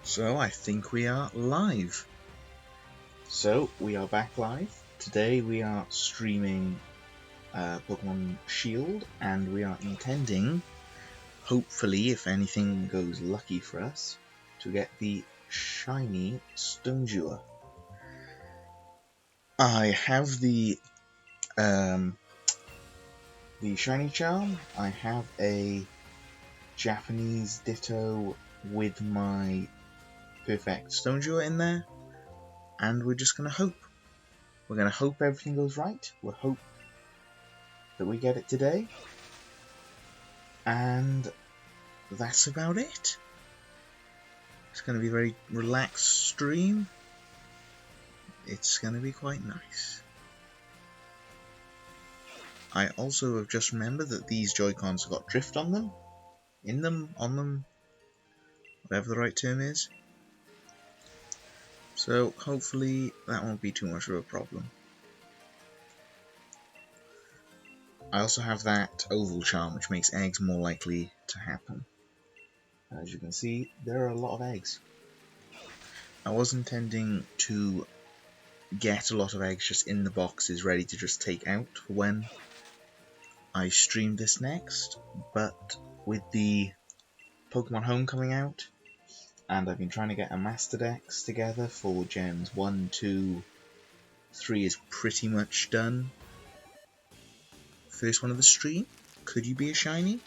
So I think we are live. So we are back live. Today we are streaming Pokemon Shield, and we are intending, hopefully, if anything goes lucky for us, to get the shiny Stonjourner. I have the shiny charm. I have a Japanese Ditto with my perfect Stonjourner in there, and we're just gonna hope. We're gonna hope everything goes right. We'll hope that we get it today, and that's about it. It's going to be a very relaxed stream. It's going to be quite nice. I also have just remembered that these Joy-Cons have got drift on them, on them, whatever the right term is. So hopefully that won't be too much of a problem. I also have that oval charm, which makes eggs more likely to happen. As you can see, there are a lot of eggs. I was intending to get a lot of eggs just in the boxes ready to just take out for when I stream this next, but with the Pokemon Home coming out, and I've been trying to get a Master Dex together for Gens 1, 2, 3 is pretty much done. First one of the stream, could you be a shiny?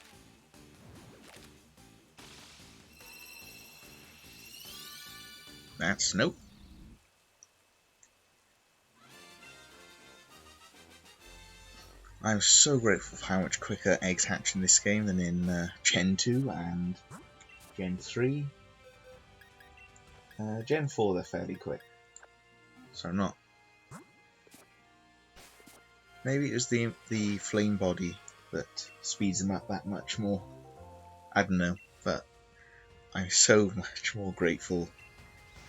That's nope. I'm so grateful for how much quicker eggs hatch in this game than in Gen 2 and Gen 3. Gen 4 they're fairly quick, so not. Maybe it was the flame body that speeds them up that much more. I don't know, but I'm so much more grateful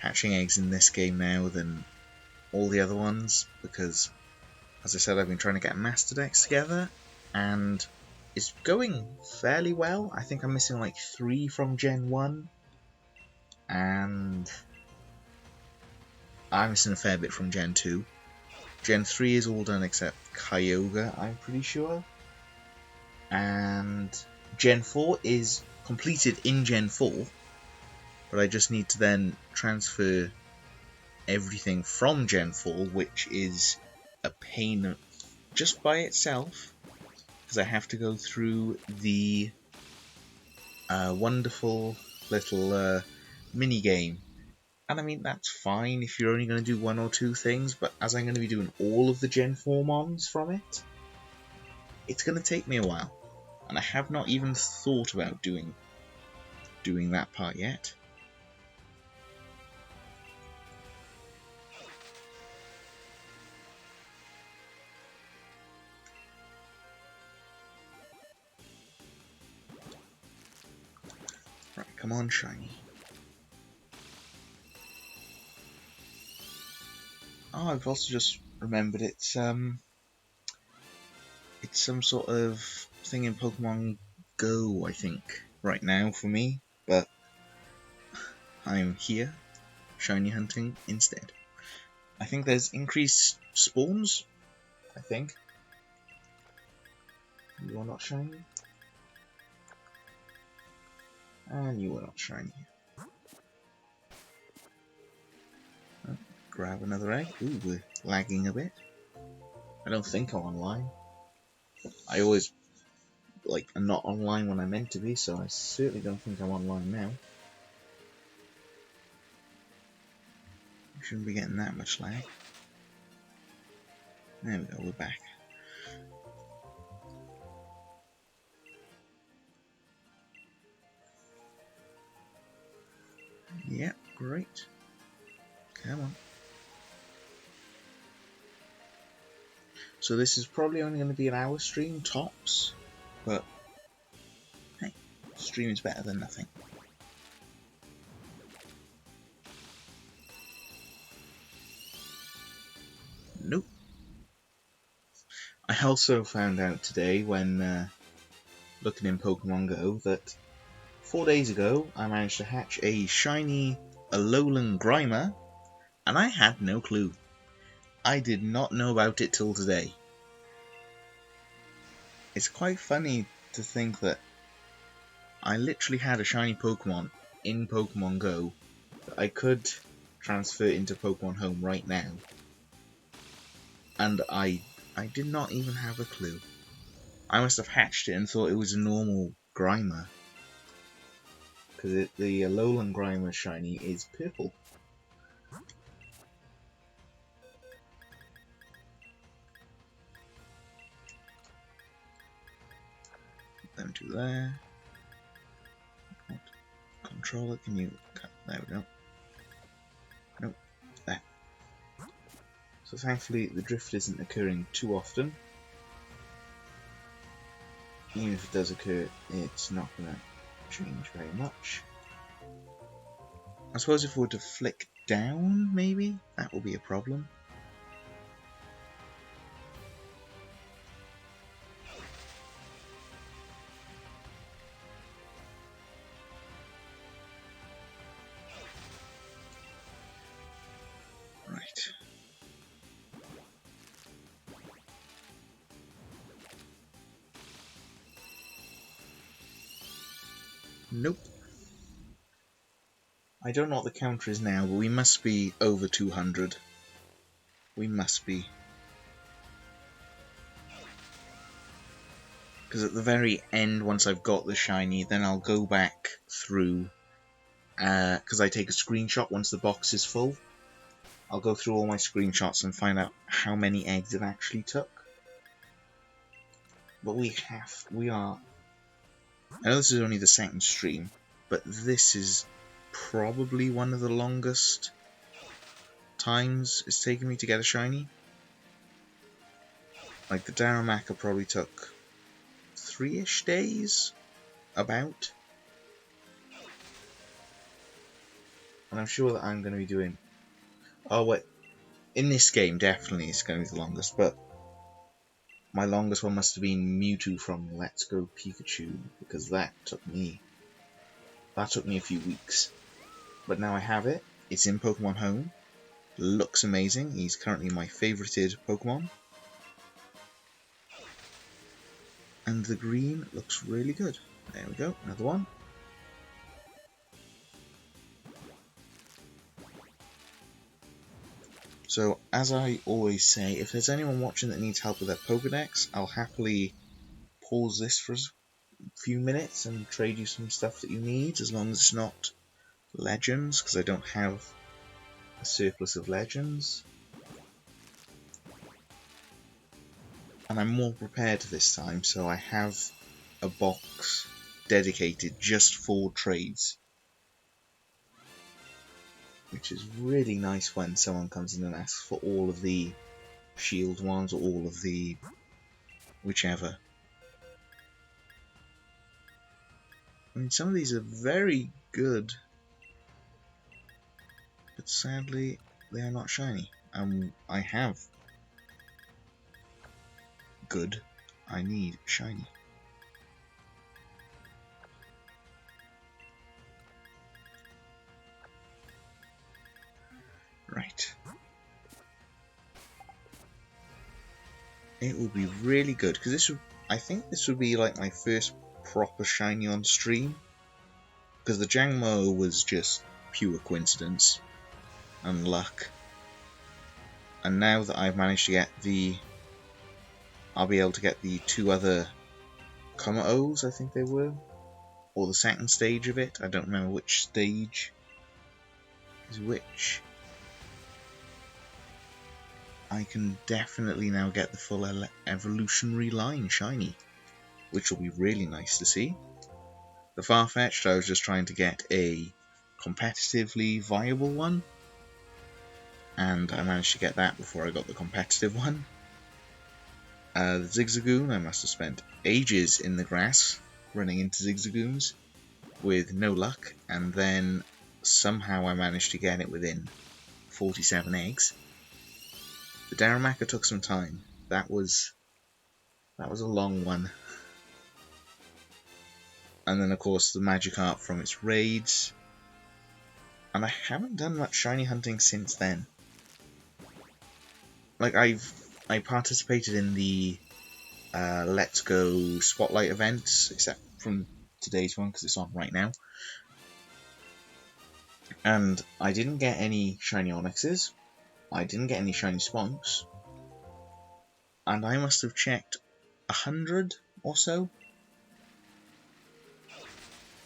hatching eggs in this game now than all the other ones, because, as I said, I've been trying to get Master Dex together, and it's going fairly well. I think I'm missing like 3 from Gen 1, and I'm missing a fair bit from Gen 2. Gen 3 is all done except Kyogre, I'm pretty sure. And Gen 4 is completed in Gen 4, but I just need to then transfer everything from Gen 4, which is a pain just by itself, because I have to go through the wonderful little mini game. And I mean, that's fine if you're only going to do 1 or 2 things, but as I'm going to be doing all of the Gen 4 mons from it, it's going to take me a while. And I have not even thought about doing that part yet. Right, come on, shiny. Oh, I've also just remembered it's some sort of thing in Pokemon Go, I think, right now for me, but I'm here, shiny hunting instead. I think there's increased spawns, I think. You are not shiny. And you are not shiny. Oh, grab another egg. Ooh, we're lagging a bit. I don't think I'm online. I always am not online when I'm meant to be, so I certainly don't think I'm online now. We shouldn't be getting that much lag. There we go, we're back. Yep, great. Come on. So this is probably only going to be an hour stream, tops, but hey, stream is better than nothing. Nope. I also found out today when looking in Pokemon Go that 4 days ago I managed to hatch a shiny Alolan Grimer, and I had no clue. I did not know about it till today. It's quite funny to think that I literally had a shiny Pokemon in Pokemon Go that I could transfer into Pokemon Home right now, and I did not even have a clue. I must have hatched it and thought it was a normal Grimer, because the Alolan Grimer shiny is purple. Them two there. What? Controller, can you... There we go. Nope, there. So thankfully the drift isn't occurring too often. Even if it does occur, it's not going to change very much. I suppose if we were to flick down, maybe, that will be a problem. Right. Nope. I don't know what the counter is now, but we must be over 200. We must be. Because at the very end, once I've got the shiny, then I'll go back through, because I take a screenshot once the box is full. I'll go through all my screenshots and find out how many eggs it actually took. But we are... I know this is only the second stream, but this is probably one of the longest times it's taken me to get a shiny. Like, the Darumaka probably took 3-ish days, about. And I'm sure that I'm going to be doing... Oh, wait. In this game, definitely it's going to be the longest, but my longest one must have been Mewtwo from Let's Go Pikachu, because that took me a few weeks. But now I have it. It's in Pokemon Home. Looks amazing. He's currently my favorited Pokemon. And the green looks really good. There we go, another one. So, as I always say, if there's anyone watching that needs help with their Pokedex, I'll happily pause this for a few minutes and trade you some stuff that you need, as long as it's not legends, because I don't have a surplus of legends. And I'm more prepared this time, so I have a box dedicated just for trades, which is really nice when someone comes in and asks for all of the shield ones or all of the whichever. I mean, some of these are very good, but sadly they are not shiny. I have good, I need shiny. Right. It will be really good, because I think this would be like my first proper shiny on stream, because the Jangmo was just pure coincidence and luck. And now that I've managed to get I'll be able to get the 2 other Komodos, I think they were, or the second stage of it. I don't remember which stage is which. I can definitely now get the full evolutionary line shiny, which will be really nice to see. The Farfetch'd, I was just trying to get a competitively viable one, and I managed to get that before I got the competitive one. The Zigzagoon, I must have spent ages in the grass running into Zigzagoons with no luck, and then somehow I managed to get it within 47 eggs. The Darumaka took some time. That was a long one. And then of course the Magikarp from its raids. And I haven't done much shiny hunting since then. Like, I participated in the Let's Go Spotlight events, except from today's one, because it's on right now. And I didn't get any shiny Onyxes. I didn't get any shiny Sponks. And I must have checked 100 or so.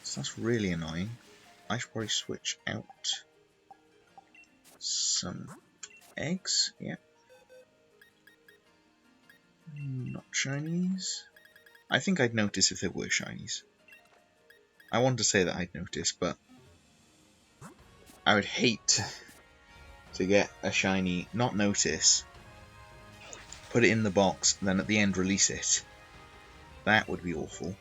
So that's really annoying. I should probably switch out some eggs. Yeah. Not shinies. I think I'd notice if there were shinies. I want to say that I'd notice, but I would hate to get a shiny, not notice, put it in the box, then at the end release it. That would be awful.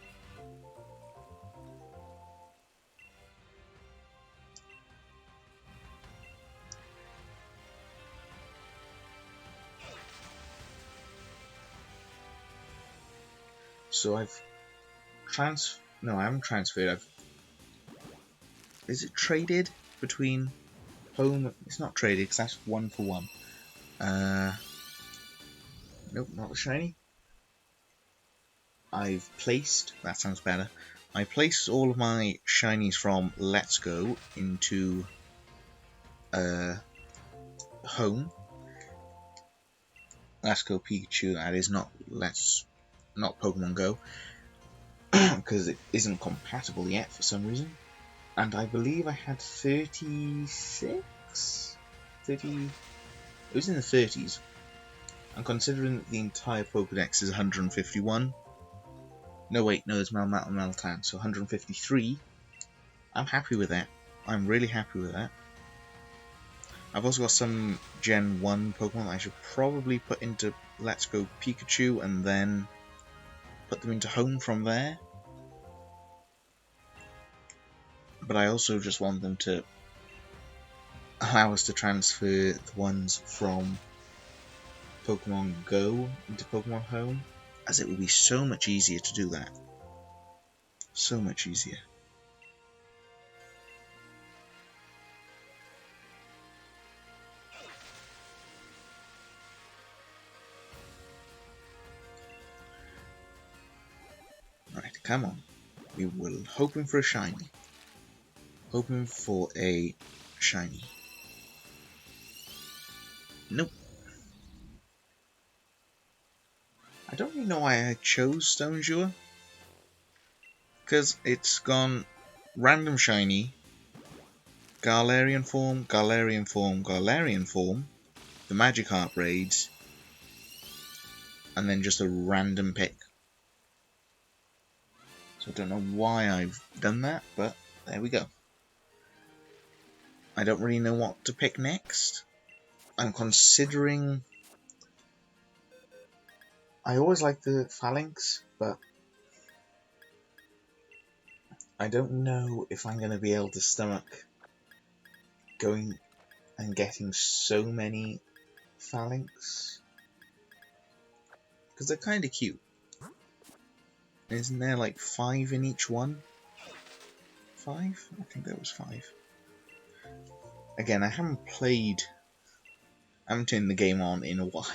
So I've no, I haven't transferred. Is it traded between home? It's not traded because that's 1 for 1. Nope, not the shiny. I've placed. That sounds better. I placed all of my shinies from Let's Go into home. Let's Go Pikachu. That is not Pokemon Go. Because it isn't compatible yet for some reason. And I believe I had 36? 30... It was in the 30s. And considering that the entire Pokedex is 151... No wait, no, there's Meltan, so 153. I'm happy with that. I'm really happy with that. I've also got some Gen 1 Pokemon that I should probably put into Let's Go Pikachu and then put them into home from there. But I also just want them to allow us to transfer the ones from Pokemon Go into Pokemon Home, as it would be so much easier to do that. So much easier. Right, come on. We were hoping for a shiny. Hoping for a shiny. Nope. I don't really know why I chose Stonjourner. Because it's gone random shiny, Galarian form, Galarian form, Galarian form, the Magikarp raids, and then just a random pick. So I don't know why I've done that, but there we go. I don't really know what to pick next. I'm considering... I always like the Phalanx, but I don't know if I'm going to be able to stomach going and getting so many Phalanx. Because they're kind of cute. Isn't there like 5 in each one? 5? I think there was 5. Again, I haven't turned the game on in a while.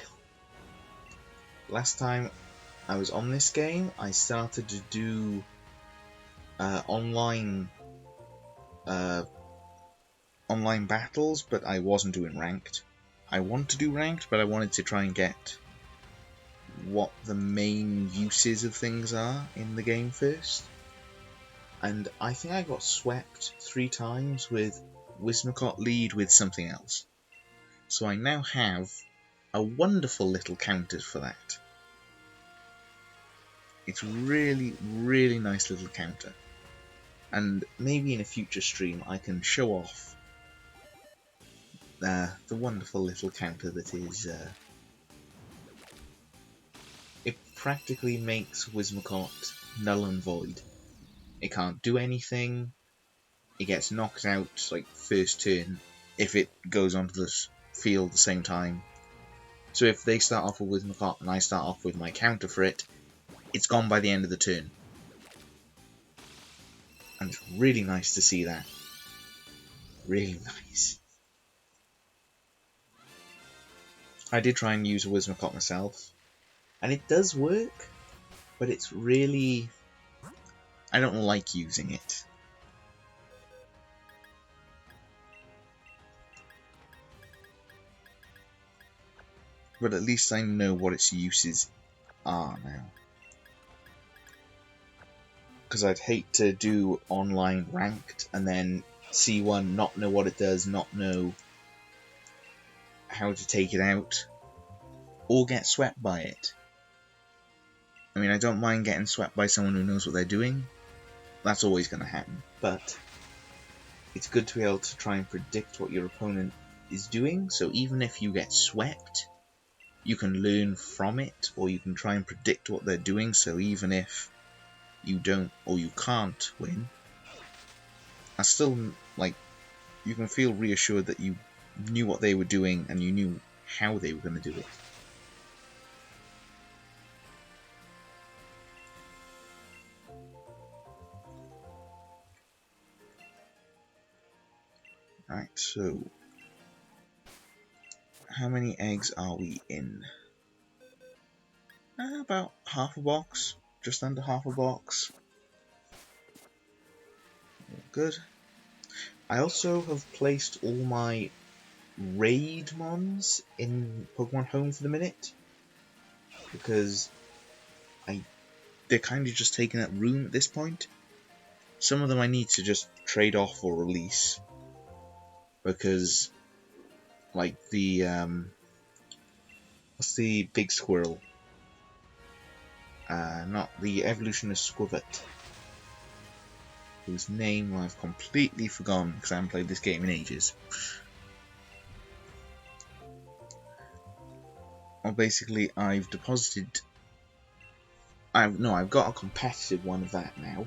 Last time I was on this game, I started to do online battles, but I wasn't doing ranked. I want to do ranked, but I wanted to try and get what the main uses of things are in the game first. And I think I got swept 3 times with Wismacott lead with something else. So I now have a wonderful little counter for that. It's really, really nice little counter. And maybe in a future stream I can show off the wonderful little counter that is... it practically makes Wismacott null and void. It can't do anything. It gets knocked out like first turn if it goes onto the field at the same time. So if they start off with Wismacott and I start off with my counter for it, it's gone by the end of the turn. And it's really nice to see that. Really nice. I did try and use a Whizmacott myself, and it does work, but it's really... I don't like using it. But at least I know what its uses are now. Because I'd hate to do online ranked and then see one, not know what it does, not know how to take it out, or get swept by it. I mean, I don't mind getting swept by someone who knows what they're doing. That's always going to happen. But it's good to be able to try and predict what your opponent is doing. So even if you get swept, you can learn from it, or you can try and predict what they're doing. So even if you don't or you can't win, I still, like, you can feel reassured that you knew what they were doing and you knew how they were going to do it. Alright, so how many eggs are we in? About half a box, just under half a box. Good. I also have placed all my raid mons in Pokemon Home for the minute, because they're kind of just taking up room at this point. Some of them I need to just trade off or release, because, like, the what's the big squirrel? Not the evolutionist Squivet, whose name I've completely forgotten because I haven't played this game in ages. Well, basically, I've deposited. I've got a competitive one of that now.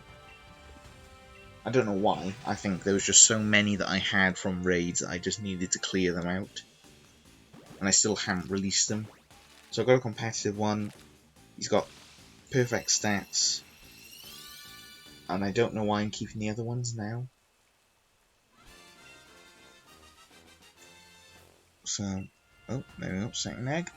I don't know why. I think there was just so many that I had from raids that I just needed to clear them out, and I still haven't released them. So I've got a competitive one. He's got perfect stats, and I don't know why I'm keeping the other ones now. So, oh, there we go, second egg.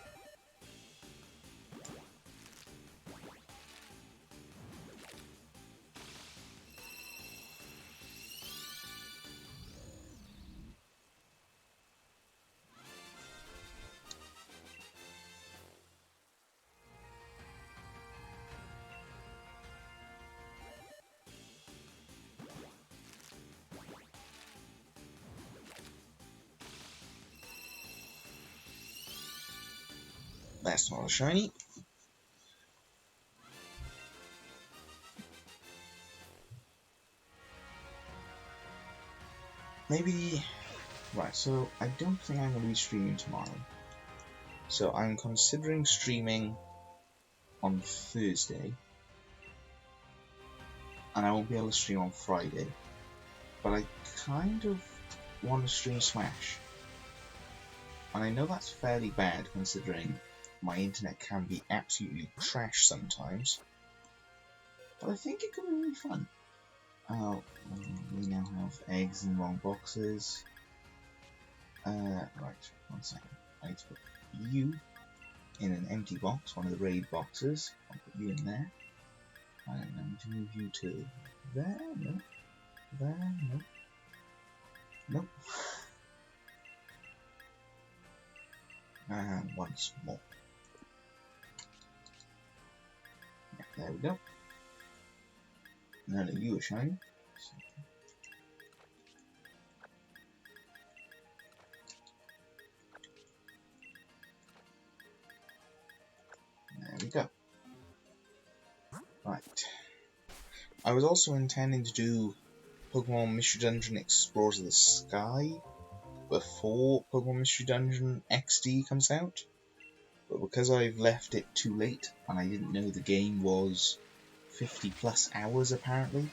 That's not a shiny. Maybe... Right, so I don't think I'm going to be streaming tomorrow. So I'm considering streaming on Thursday. And I won't be able to stream on Friday. But I kind of want to stream Smash. And I know that's fairly bad considering my internet can be absolutely trash sometimes. But I think it could be really fun. We now have eggs in wrong boxes. Right, 1 second. I need to put you in an empty box, one of the raid boxes. I'll put you in there. And I need to move you to there, no. There, no. Nope. And once more. Yeah, there we go. None of you are shiny. There we go. Right. I was also intending to do Pokemon Mystery Dungeon Explorers of the Sky before Pokemon Mystery Dungeon XD comes out, but because I've left it too late and I didn't know the game was 50 plus hours apparently,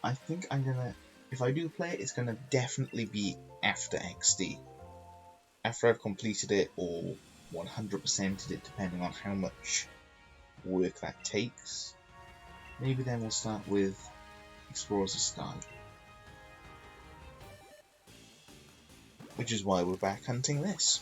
I think I'm gonna, if I do play it, it's gonna definitely be after XD. After I've completed it or 100%ed it, depending on how much work that takes. Maybe then we'll start with Explorers of Sky. which is why we're back hunting this.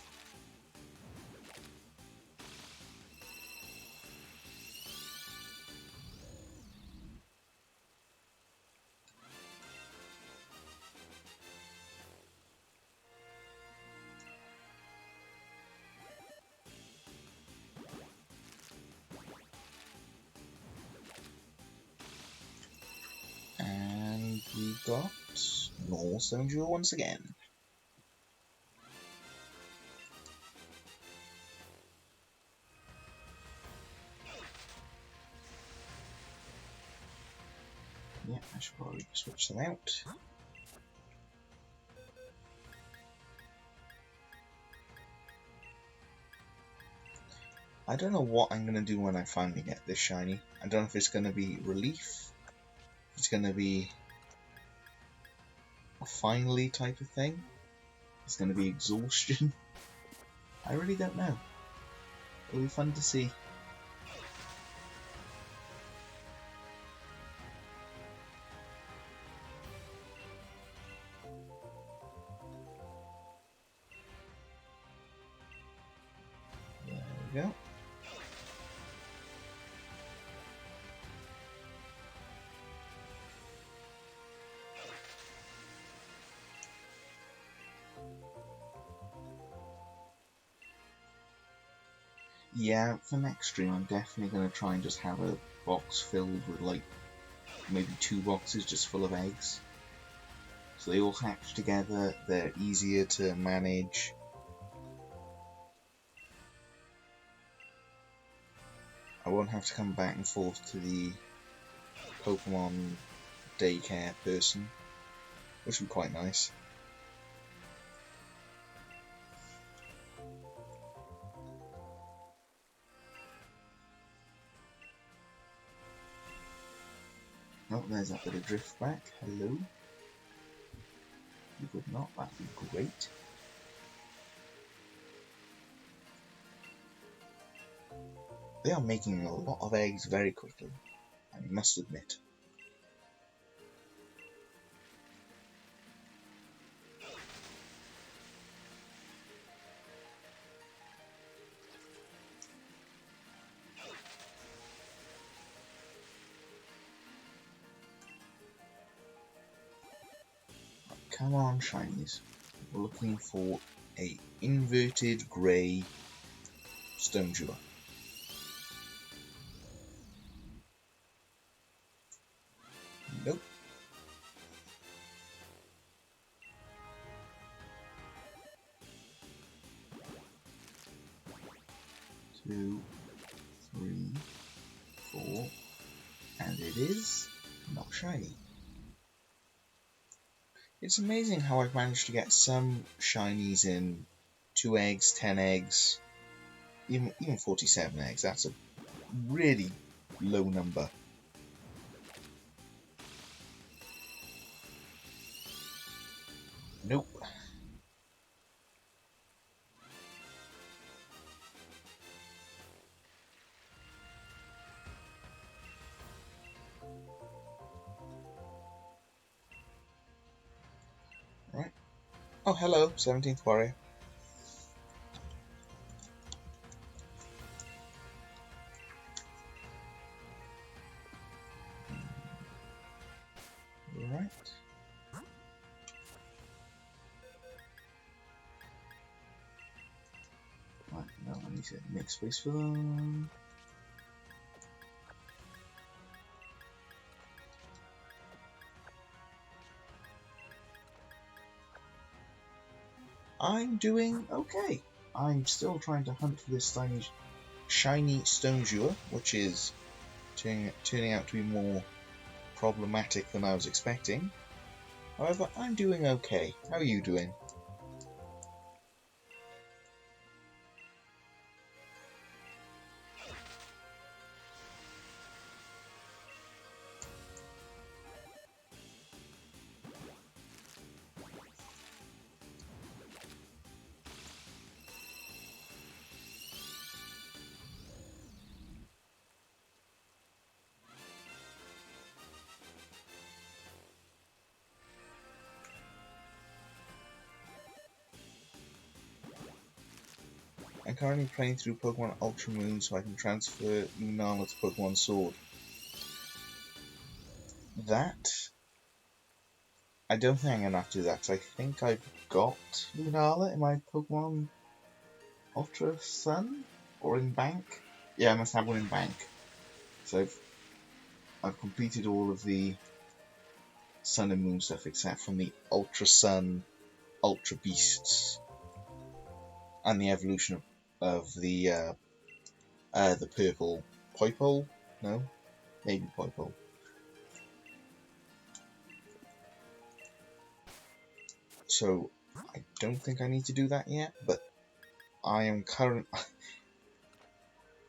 And we got normal Stonjourner once again. Yeah, I should probably switch them out. I don't know what I'm going to do when I finally get this shiny. I don't know if it's going to be relief, if it's going to be a finally type of thing, it's going to be exhaustion. I really don't know. It'll be fun to see. There we go. Yeah, for next stream I'm definitely going to try and just have a box filled with like maybe 2 boxes just full of eggs. So they all hatch together, they're easier to manage. I won't have to come back and forth to the Pokemon daycare person, which would be quite nice. Oh, there's that bit of drift back. Hello. You could not, that'd be great. They are making a lot of eggs very quickly, I must admit. Come on, shinies. We're looking for a inverted grey Stonjourner. Nope. Two, three, four, and it is not shiny. It's amazing how I've managed to get some shinies in 2 eggs, 10 eggs, even 47 eggs. That's a really low number. Nope. Right. Oh, hello, 17th Warrior. Right. Right, now I need to make space for them. I'm doing okay. I'm still trying to hunt for this shiny Stonjourner, which is turning out to be more problematic than I was expecting. However, I'm doing okay. How are you doing? currently playing through Pokemon Ultra Moon so I can transfer Lunala to Pokemon Sword. That, I don't think I'm going to have to do that, because I think I've got Lunala in my Pokemon Ultra Sun? Or in Bank? Yeah, I must have one in Bank. So I've completed all of the Sun and Moon stuff except from the Ultra Sun, Ultra Beasts, and the evolution of the purple Poipole? No? Maybe Poipole. So I don't think I need to do that yet, but I am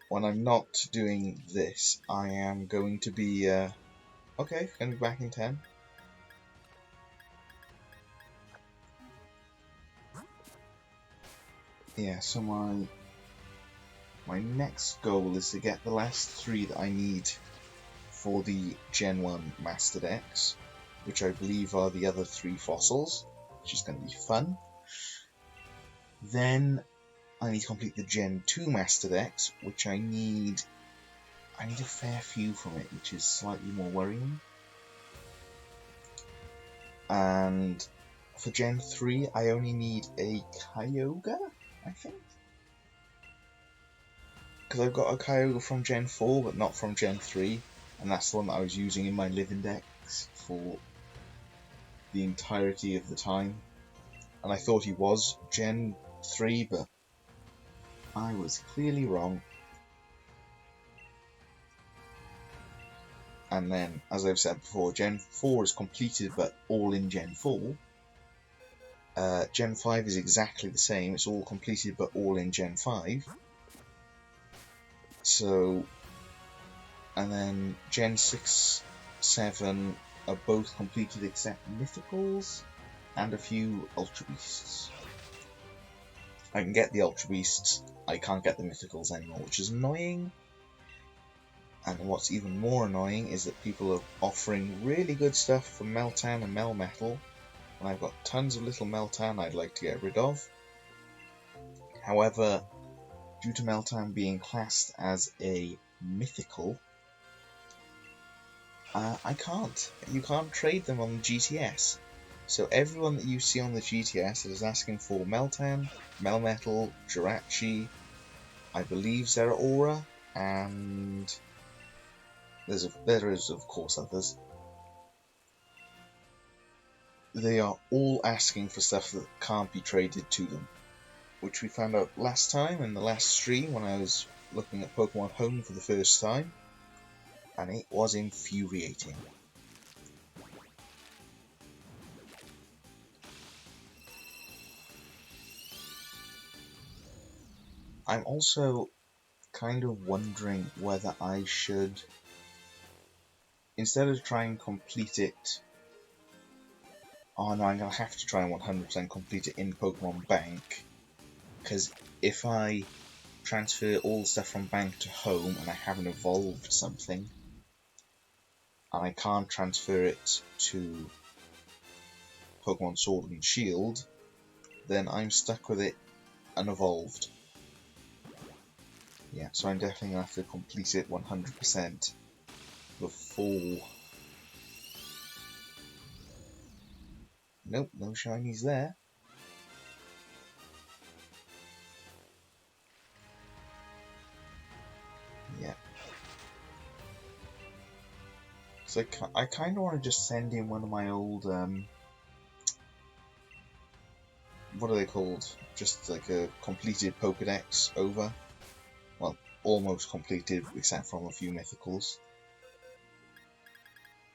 when I'm not doing this, I am going to be, okay, gonna be back in 10. Yeah, so my next goal is to get the last 3 that I need for the Gen 1 Master Dex, which I believe are the other 3 fossils, which is going to be fun. Then I need to complete the Gen 2 Master Dex, which I need a fair few from it, which is slightly more worrying. And for Gen 3, I only need a Kyogre, I think? Because I've got a Kyogre from Gen 4, but not from Gen 3, and that's the one that I was using in my Living Dex for the entirety of the time. And I thought he was Gen 3, but I was clearly wrong. And then, as I've said before, Gen 4 is completed, but all in Gen 4. Gen 5 is exactly the same, it's all completed, but all in Gen 5. So, and then Gen 6, 7 are both completed except Mythicals and a few Ultra Beasts. I can get the Ultra Beasts, I can't get the Mythicals anymore, which is annoying. And what's even more annoying is that people are offering really good stuff for Meltan and Melmetal, and I've got tons of little Meltan I'd like to get rid of. However, due to Meltan being classed as a mythical, I can't. You can't trade them on the GTS. So everyone that you see on the GTS is asking for Meltan, Melmetal, Jirachi, I believe Zeraora, and there is of course others. They are all asking for stuff that can't be traded to them, which we found out last time in the last stream when I was looking at Pokemon Home for the first time, and it was infuriating. I'm also kind of wondering whether I should, instead of trying to complete it, oh no, I'm going to have to try and 100% complete it in Pokemon Bank, because if I transfer all the stuff from Bank to Home and I haven't evolved something, and I can't transfer it to Pokemon Sword and Shield, then I'm stuck with it unevolved. Yeah, so I'm definitely going to have to complete it 100% before... Nope, no shinies there. Yeah. So I kind of want to just send in one of my old, what are they called? Just like a completed Pokedex over. Well, almost completed, except from a few mythicals.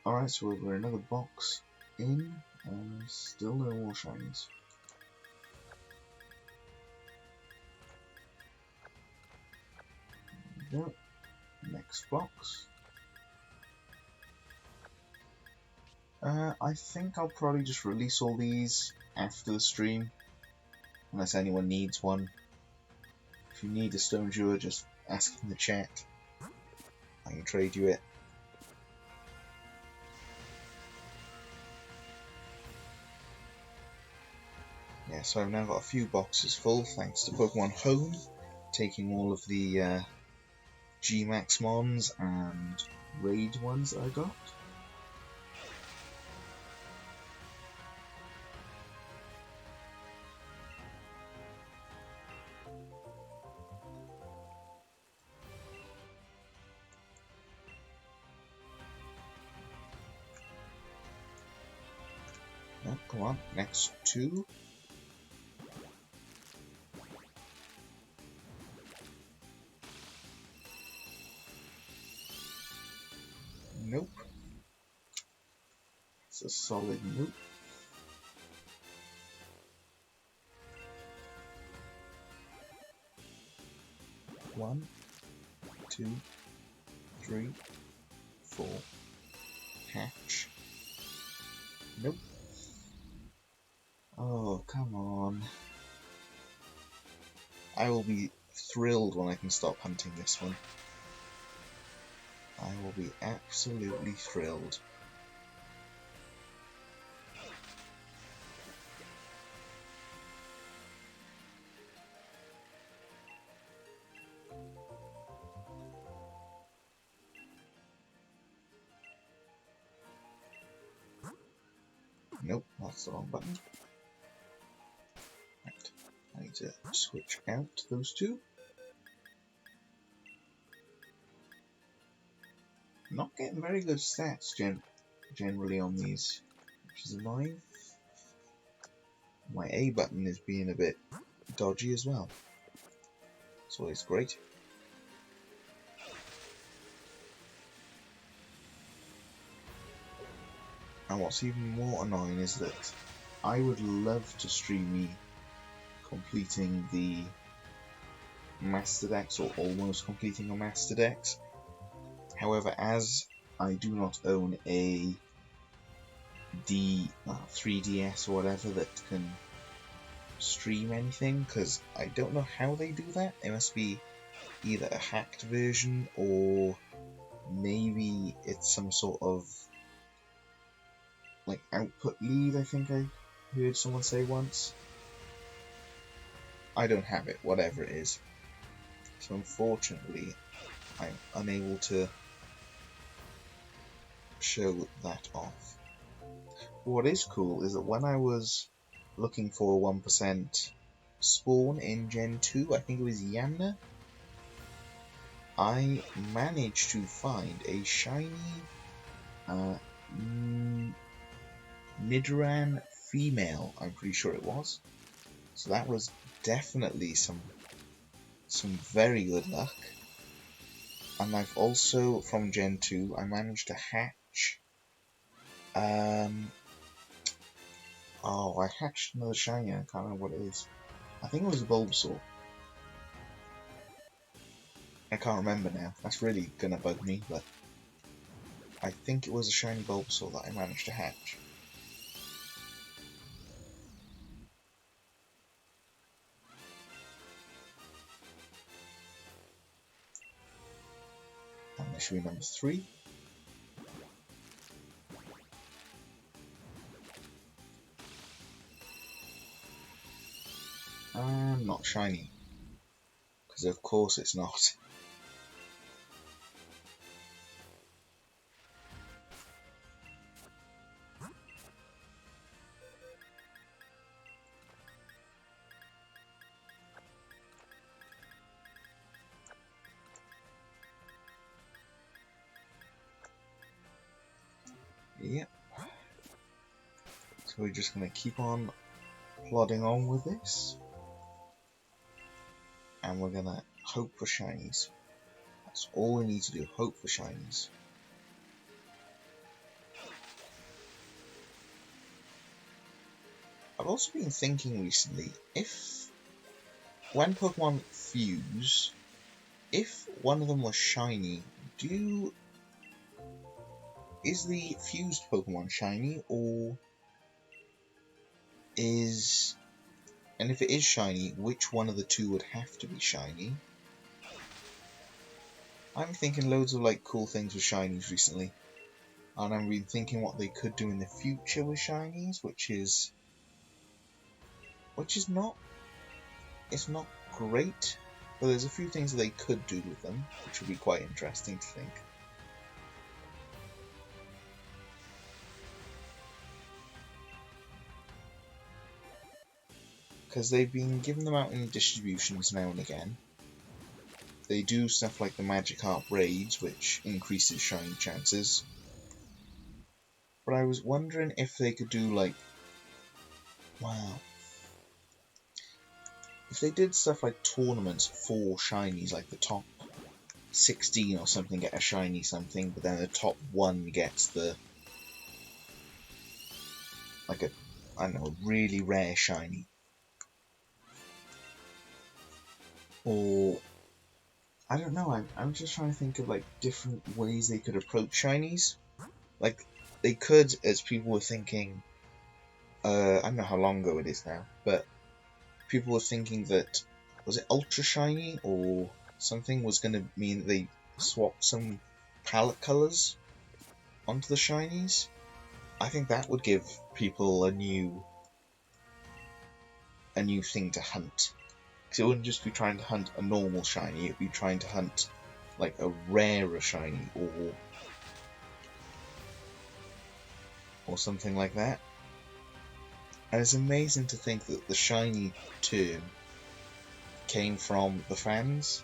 Alright, so we're another box in, and still no more shinies. There we go. Next box. I think I'll probably just release all these after the stream, unless anyone needs one. If you need a Stonjourner, just ask in the chat. I can trade you it. Yeah, so I've now got a few boxes full, thanks to Pokemon Home, taking all of the G-Max Mons and Raid ones that I got. Oh, come on, next two. Nope. It's a solid nope. One, two, three, four. Hatch. Nope. Oh, come on. I will be thrilled when I can stop hunting this one. I will be absolutely thrilled. Nope, that's the wrong button. Right. I need to switch out those two. Not getting very good stats generally on these, which is annoying. My A button is being a bit dodgy as well. That's always great. And what's even more annoying is that I would love to stream me completing the Master Decks, or almost completing a Master Decks. However, as I do not own a 3DS or whatever that can stream anything, because I don't know how they do that. It must be either a hacked version, or maybe it's some sort of like output lead, I think I heard someone say once. I don't have it, whatever it is. So unfortunately, I'm unable to show that off. What is cool is that when I was looking for a 1% spawn in Gen 2, I think it was Yamna, I managed to find a shiny Nidoran female, I'm pretty sure it was. So that was definitely some very good luck. And I've also, from Gen 2, I managed to hatch I hatched another shiny, I can't remember what it is. I think it was a Bulbasaur. I can't remember now. That's really gonna bug me, but I think it was a shiny Bulbasaur that I managed to hatch. And this should be number 3. And not shiny. Because of course it's not. Yep. So we're just going to keep on plodding on with this. And we're going to hope for shinies. That's all we need to do, hope for shinies. I've also been thinking recently, when Pokemon fuse, if one of them was shiny, is the fused Pokemon shiny, and if it is shiny, which one of the two would have to be shiny? I'm thinking loads of like cool things with shinies recently, and I've been thinking what they could do in the future with shinies, which is not great, But there's a few things that they could do with them, which would be quite interesting to think. Because they've been giving them out in distributions now and again. They do stuff like the Magikarp raids, which increases shiny chances. But I was wondering if they could do like, wow, if they did stuff like tournaments for shinies, like the top 16 or something get a shiny something, but then the top 1 gets the, like a, I don't know, really rare shiny. Or, I don't know, I'm just trying to think of like different ways they could approach shinies. Like, they could, as people were thinking, I don't know how long ago it is now, but people were thinking that, was it Ultra Shiny or something, was going to mean that they swapped some palette colours onto the shinies. I think that would give people a new thing to hunt. Because it wouldn't just be trying to hunt a normal shiny, it'd be trying to hunt like a rarer shiny or something like that. And it's amazing to think that the shiny term came from the fans.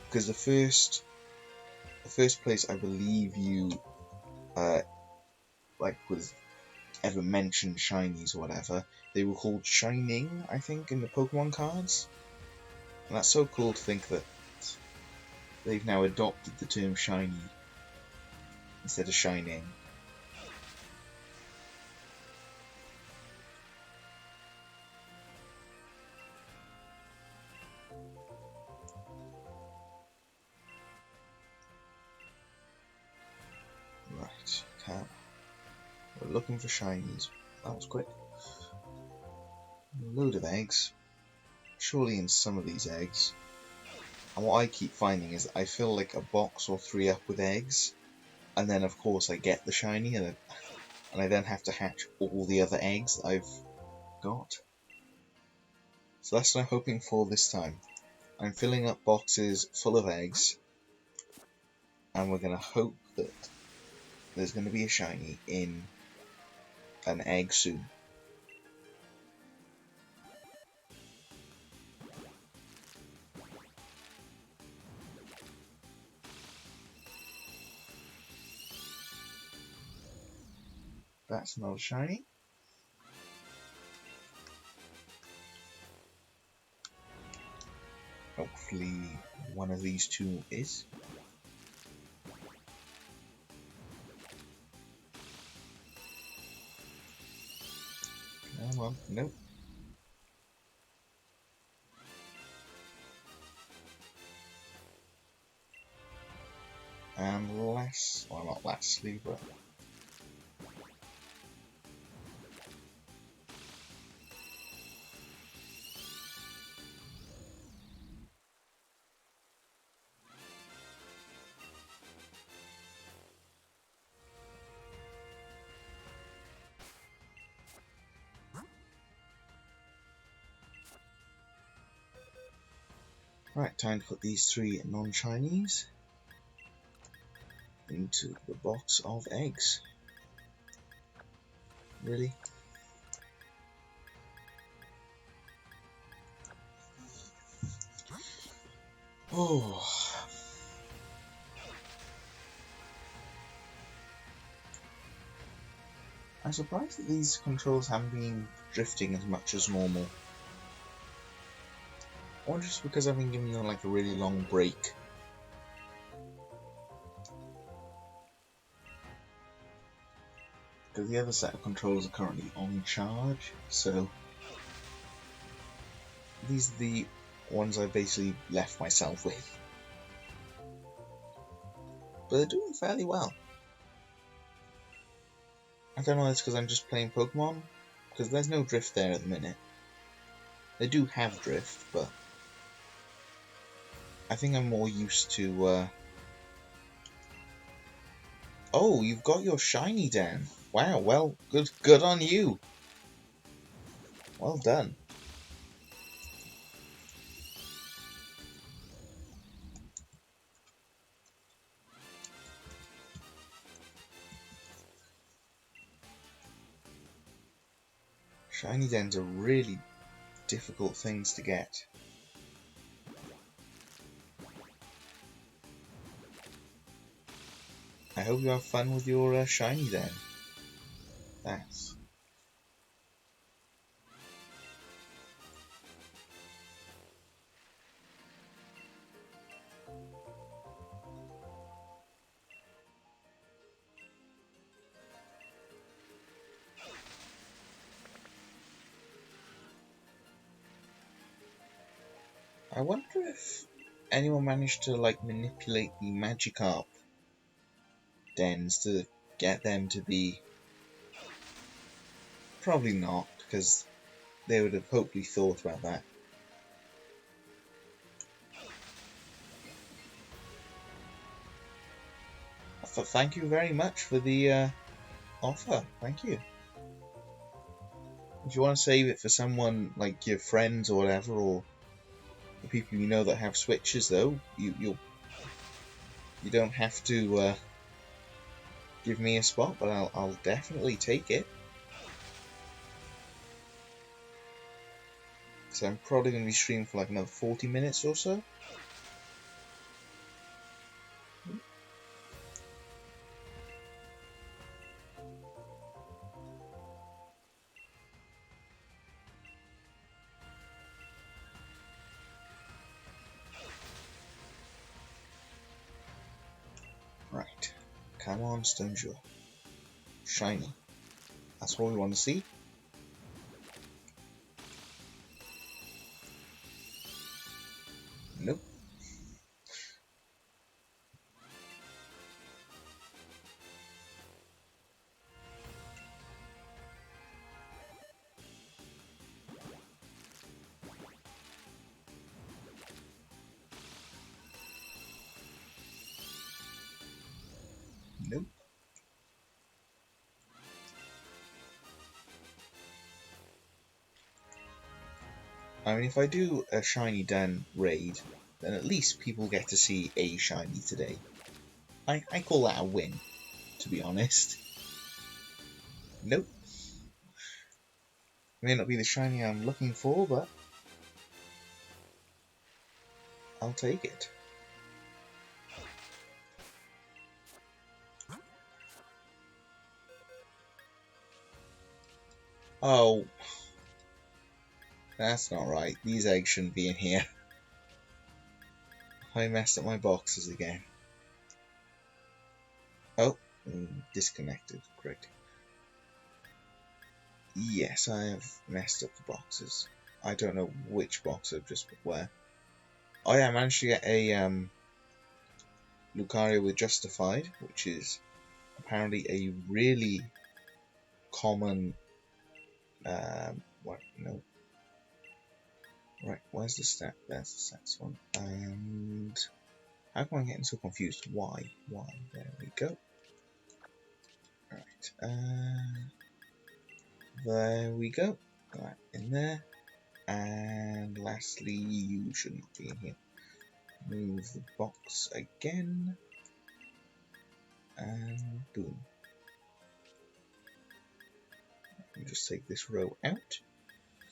Because the first place I believe you was ever mentioned shinies or whatever, they were called Shining, I think, in the Pokemon cards. And that's so cool to think that they've now adopted the term shiny instead of shining. Right, okay. We're looking for shinies. That was quick. A load of eggs. Surely in some of these eggs. And what I keep finding is I fill like a box or 3 up with eggs, and then of course I get the shiny, and I then have to hatch all the other eggs that I've got. So that's what I'm hoping for this time. I'm filling up boxes full of eggs, and we're going to hope that there's going to be a shiny in an egg soon. That's not a shiny. Hopefully one of these two is. Come on, nope. And well, not lastly, but right, time to put these 3 non-shinies into the box of eggs. Really? Oh. I'm surprised that these controls haven't been drifting as much as normal. Or just because I've been giving them like a really long break. Because the other set of controllers are currently on charge, so these are the ones I basically left myself with. But they're doing fairly well. I don't know if it's because I'm just playing Pokemon, because there's no drift there at the minute. They do have drift, but I think I'm more used to... Oh, you've got your shiny down. Wow, well, good on you. Well done. Shiny dens are really difficult things to get. I hope you have fun with your shiny den. Thanks. I wonder if anyone managed to like manipulate the Magikarp dens to get them to be. Probably not, because they would have hopefully thought about that. Thank you very much for the offer. Thank you. If you want to save it for someone like your friends or whatever, or the people you know that have Switches, though, you don't have to give me a spot, but I'll definitely take it. So I'm probably going to be streaming for like another 40 minutes or so. Right. Come on, Stonjourner. Shiny. That's what we want to see. Nope. Nope. I mean, if I do a Shiny Den raid, then at least people get to see a Shiny today. I call that a win, to be honest. Nope. May not be the Shiny I'm looking for, but I'll take it. Oh, that's not right. These eggs shouldn't be in here. I messed up my boxes again. Oh, disconnected. Great. Yes, I have messed up the boxes. I don't know which box I've just put where. Oh yeah, I managed to get a Lucario with Justified, which is apparently a really common. What? No. Right, where's the stat? There's the stats one. And how come I'm getting so confused? Why? Why? There we go. Right. There we go. Right, in there. And lastly, you should not be in here. Move the box again. And boom. Let me just take this row out.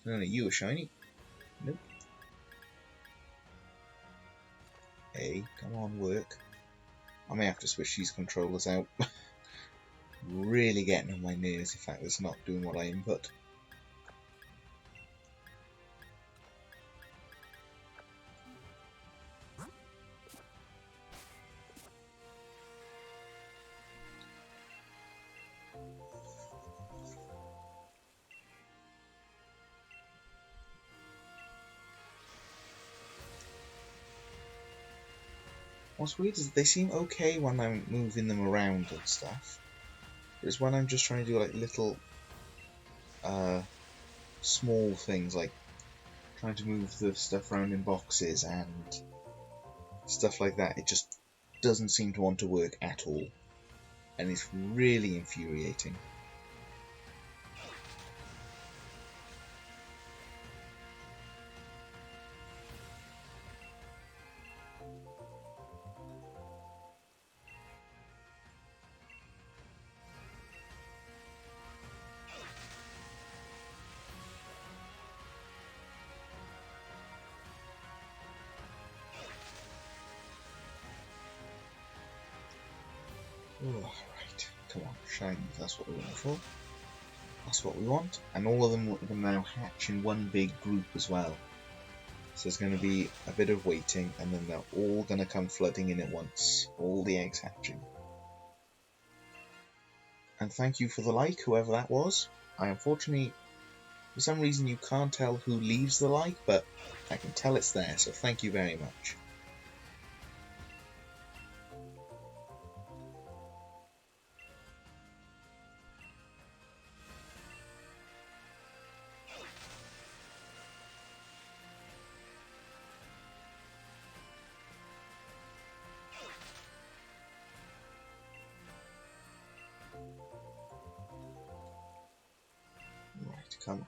None of you are shiny. Nope. Hey, come on, work. I may have to switch these controllers out. Really getting on my nerves the fact that it's not doing what I input. What's weird is they seem okay when I'm moving them around and stuff. But it's when I'm just trying to do like little small things like trying to move the stuff around in boxes and stuff like that, it just doesn't seem to want to work at all. And it's really infuriating. Right, come on, shiny, that's what we're going for. That's what we want. And all of them will now hatch in one big group as well. So there's going to be a bit of waiting, and then they're all going to come flooding in at once. All the eggs hatching. And thank you for the like, whoever that was. I unfortunately, for some reason, you can't tell who leaves the like, but I can tell it's there, so thank you very much. Right, come on.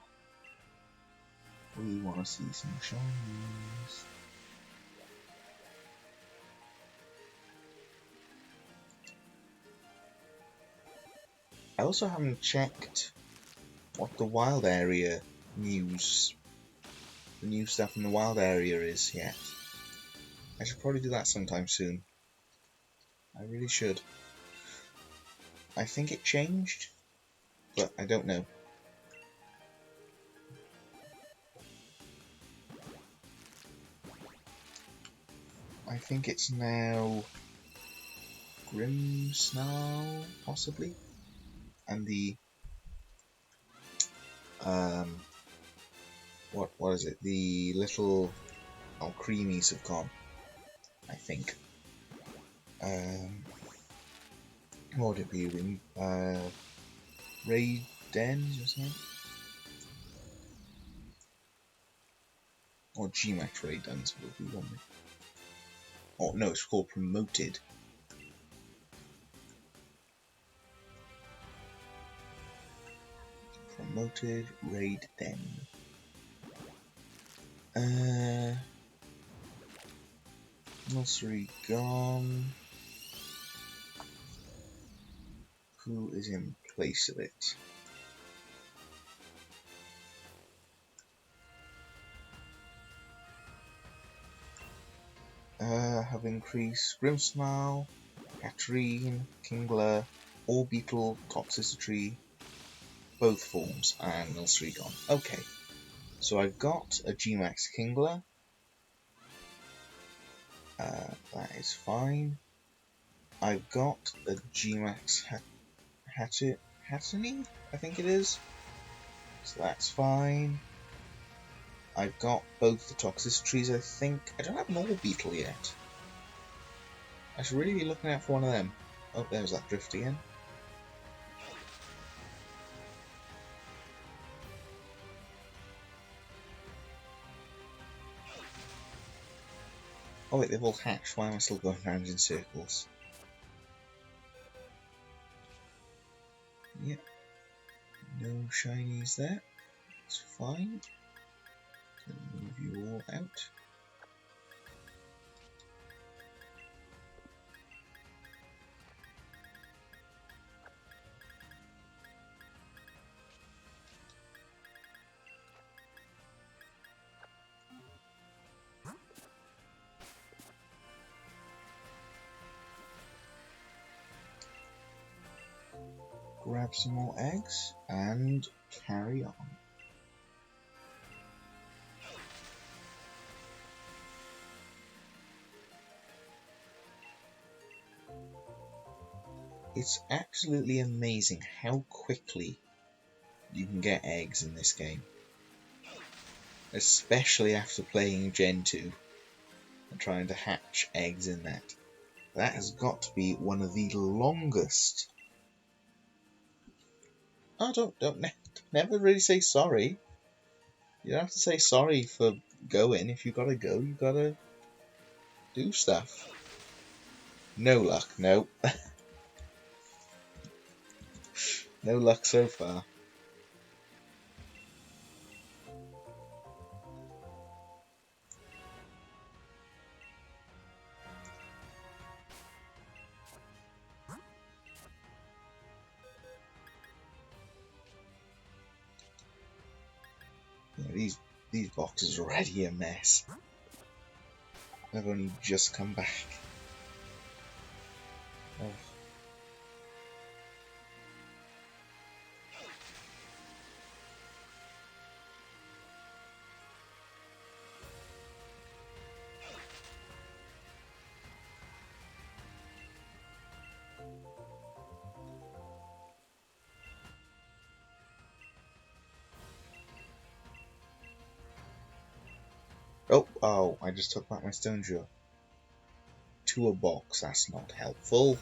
We want to see some shinies. I also haven't checked what the wild area news, the new stuff in the wild area is yet. I should probably do that sometime soon. I really should. I think it changed, but I don't know. I think it's now Grimmsnarl, possibly, and the what is it? The little creamies have gone, I think. What would it be? Raid Dens or something? Or Gmax Raid Dens will be one. Oh no, it's called Promoted. Promoted Raid Den. Nursery gone. Who is in place of it? Have increased Grimmsnarl, Katrine, Kingler, Orbital, Toxicity, both forms, and Nursery gone. Okay, so I've got a Gmax Kingler. That is fine. I've got a Gmax Hattony, I think it is. So that's fine. I've got both the Toxicities, I think. I don't have an Orbital yet. I should really be looking out for one of them. Oh, there's that drift again. Oh wait, they've all hatched. Why am I still going round in circles? Yep. No shinies there. It's fine. Move you all out. Grab some more eggs and carry on. It's absolutely amazing how quickly you can get eggs in this game. Especially after playing Gen 2 and trying to hatch eggs in that. That has got to be one of the longest. Oh, never really say sorry. You don't have to say sorry for going. If you gotta go, you gotta do stuff. No luck, no. No luck so far. Yeah, these boxes are already a mess. I've only just come back. Oh. Oh, I just took back my Stonjourner to a box. That's not helpful.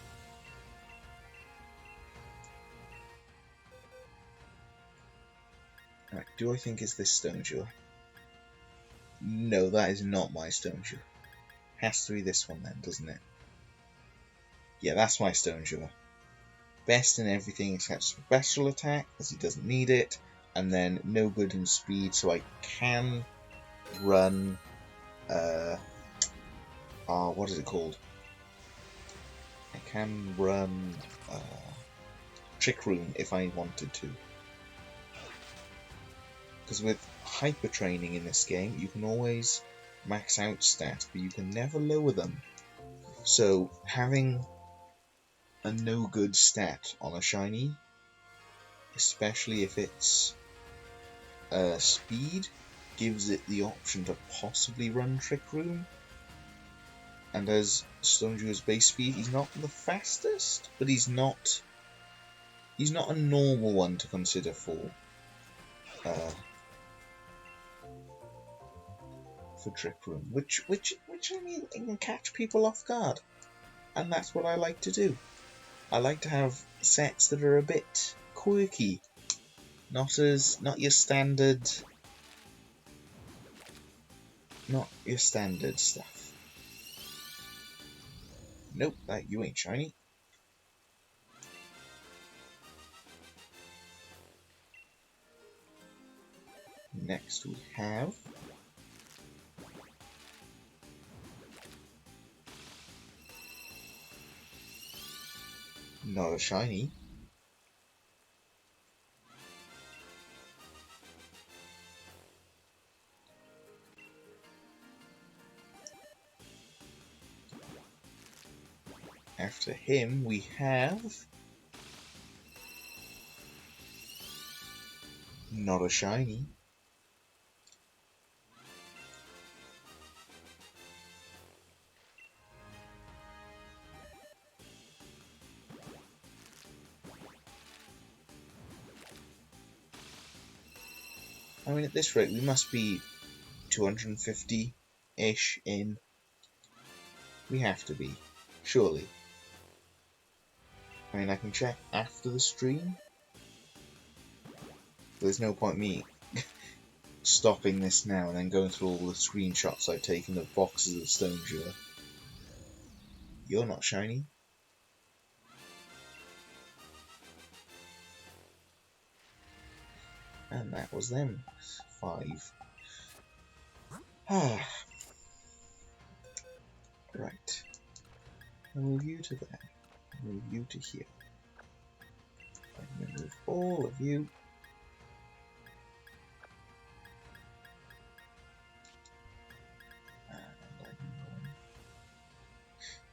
Right, do I think it's this Stonjourner? No, that is not my Stonjourner. Has to be this one then, doesn't it? Yeah, that's my Stonjourner. Best in everything except special attack, as he doesn't need it, and then no good in speed, so I can run. What is it called? I can run Trick Room if I wanted to. Because with hyper training in this game, you can always max out stats, but you can never lower them. So having a no good stat on a shiny, especially if it's speed, gives it the option to possibly run Trick Room. And as Stonjourner's base speed, he's not the fastest, but he's not a normal one to consider for Trick Room, which I mean, it can catch people off guard, and that's what I like to do. I like to have sets that are a bit quirky, not your standard stuff. Nope, that you ain't shiny. Next we have not a shiny. After him we have not a shiny. I mean, at this rate we must be 250-ish in. We have to be, surely. I mean, I can check after the stream. There's no point me stopping this now and then going through all the screenshots I've taken of boxes of Stonjourner. You're not shiny. And that was them. 5. Right. Move you to there. Move you to here. I'm going to move all of you.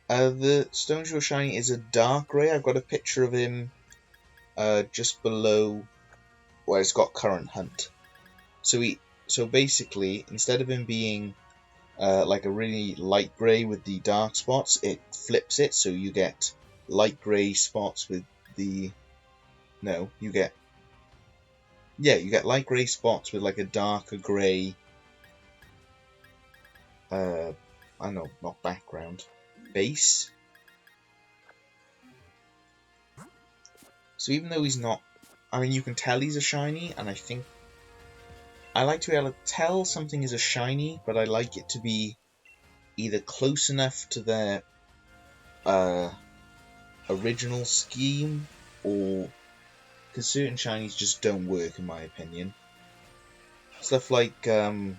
The Stonjourner shiny is a dark grey. I've got a picture of him just below where it's got current hunt. So basically, instead of him being like a really light grey with the dark spots, it flips it, so you get light grey spots with the... No, you get... Yeah, you get light grey spots with like a darker grey... I don't know, not background. Base. So even though he's not... I mean, you can tell he's a shiny, and I think... I like to be able to tell something is a shiny, but I like it to be either close enough to their original scheme, or... Because certain shinies just don't work, in my opinion. Stuff like Green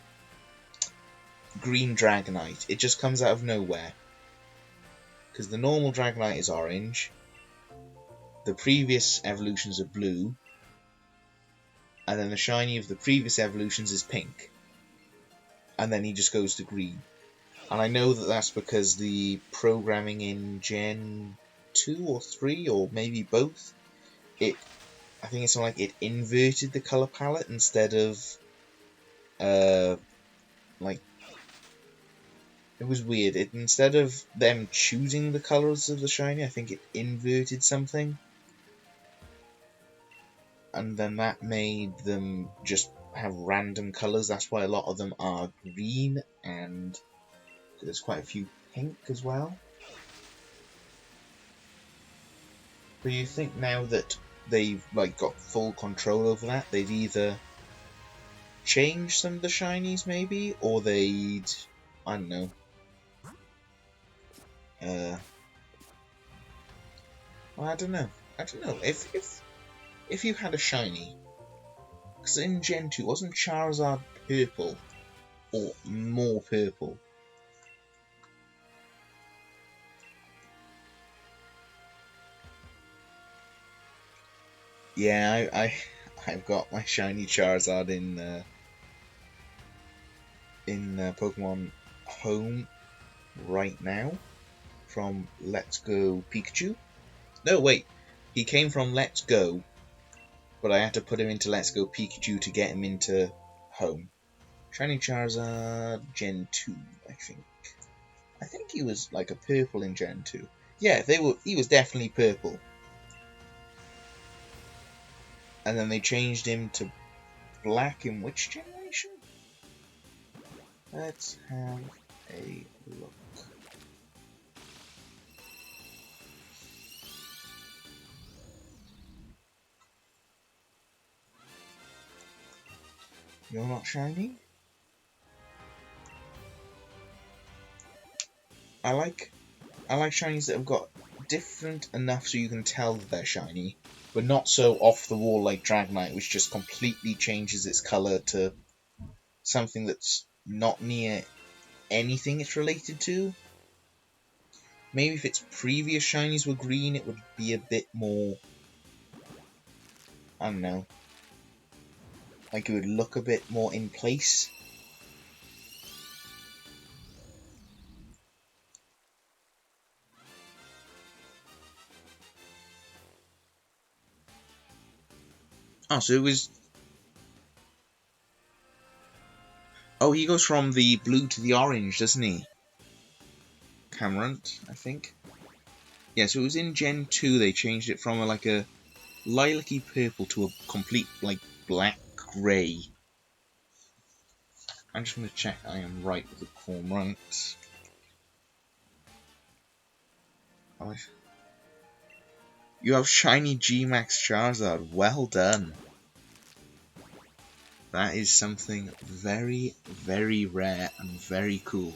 Dragonite, it just comes out of nowhere. Because the normal Dragonite is orange, the previous evolutions are blue, and then the shiny of the previous evolutions is pink. And then he just goes to green. And I know that that's because the programming in Gen 2 or 3, or maybe both, I think it's something like it inverted the colour palette instead of, like, it was weird. Instead of them choosing the colours of the shiny, I think it inverted something. And then that made them just have random colours. That's why a lot of them are green, and there's quite a few pink as well. But you think now that they've like got full control over that, they'd either change some of the shinies maybe, or they'd, I don't know, well, I don't know. If you had a shiny, because in Gen 2 wasn't Charizard purple or more purple? Yeah, I've got my shiny Charizard in Pokemon Home right now from Let's Go Pikachu. No, wait, he came from Let's Go, but I had to put him into Let's Go Pikachu to get him into Home. Shiny Charizard Gen 2, I think. I think he was like a purple in Gen 2. Yeah, he was definitely purple. And then they changed him to black in which generation? Let's have a look. You're not shiny? I like shinies that have got different enough so you can tell that they're shiny, but not so off the wall like Dragonite, which just completely changes its colour to something that's not near anything it's related to. Maybe if its previous shinies were green, it would be a bit more, I don't know, like it would look a bit more in place. Oh, so it was... Oh, he goes from the blue to the orange, doesn't he? Camerunt, I think. Yeah, so it was in Gen 2 they changed it from like a lilac-y purple to a complete, like, black grey. I'm just going to check I am right with the Cormorant. Oh, you have shiny G-Max Charizard. Well done. That is something very, very rare and very cool.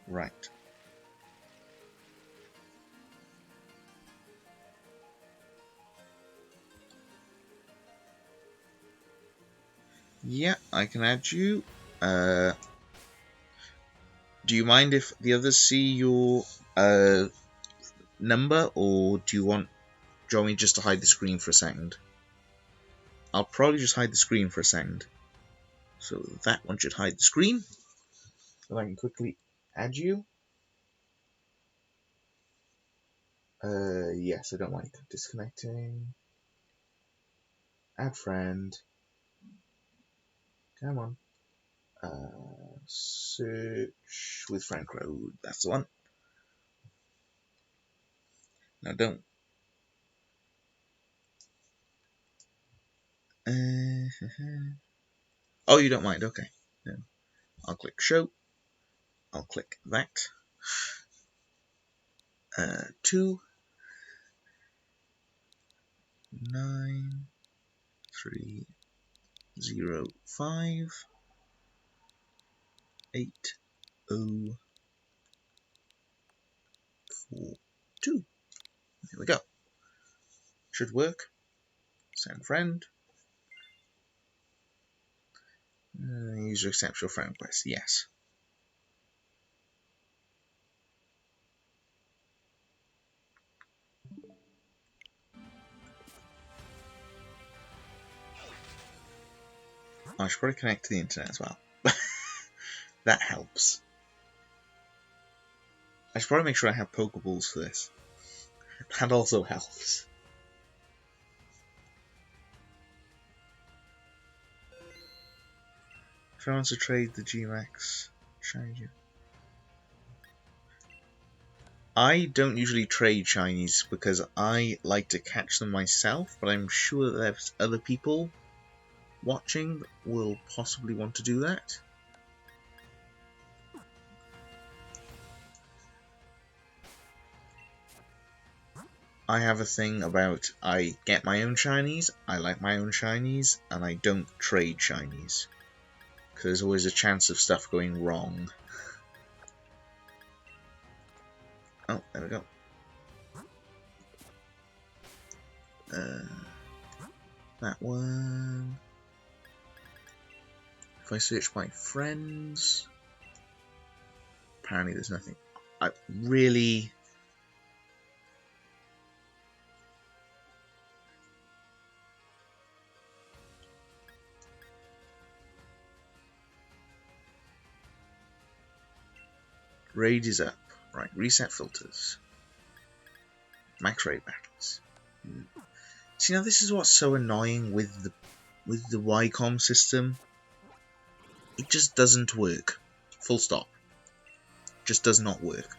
Right. Yeah, I can add you. Do you mind if the others see your number, or do you want me just to hide the screen for a second? I'll probably just hide the screen for a second. So that one should hide the screen. So I can quickly add you. Yes, I don't mind disconnecting. Add friend. Come on. Search with friend code. That's the one. No, don't. Oh, you don't mind? Okay. No. I'll click show. I'll click that. 2 9 3 0 5 8 0 4 2. Here we go. Should work. Send friend. User accepts your friend request. Yes. I should probably connect to the internet as well. That helps. I should probably make sure I have Pokeballs for this. That also helps. If I want to trade the G-Max Shiny. I don't usually trade shinies because I like to catch them myself, but I'm sure that there's other people watching will possibly want to do that. I have a thing about I get my own shinies, I like my own shinies, and I don't trade shinies. Because there's always a chance of stuff going wrong. Oh, there we go. That one. If I search my friends, apparently there's nothing. I really. Raid is up. Right, reset filters. Max raid battles. See, now this is what's so annoying with the YCOM system. It just doesn't work. Full stop. Just does not work.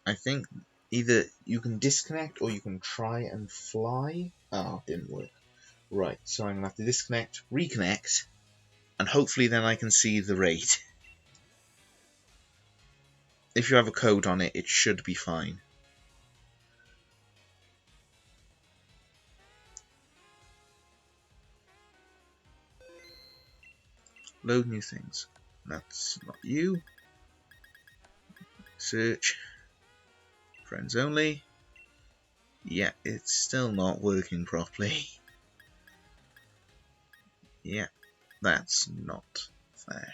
I think either you can disconnect or you can try and fly. Oh, didn't work. Right, so I'm going to have to disconnect, reconnect, and hopefully then I can see the raid. If you have a code on it, it should be fine. Load new things. That's not you. Search. Friends only. Yeah, it's still not working properly. Yeah, that's not fair.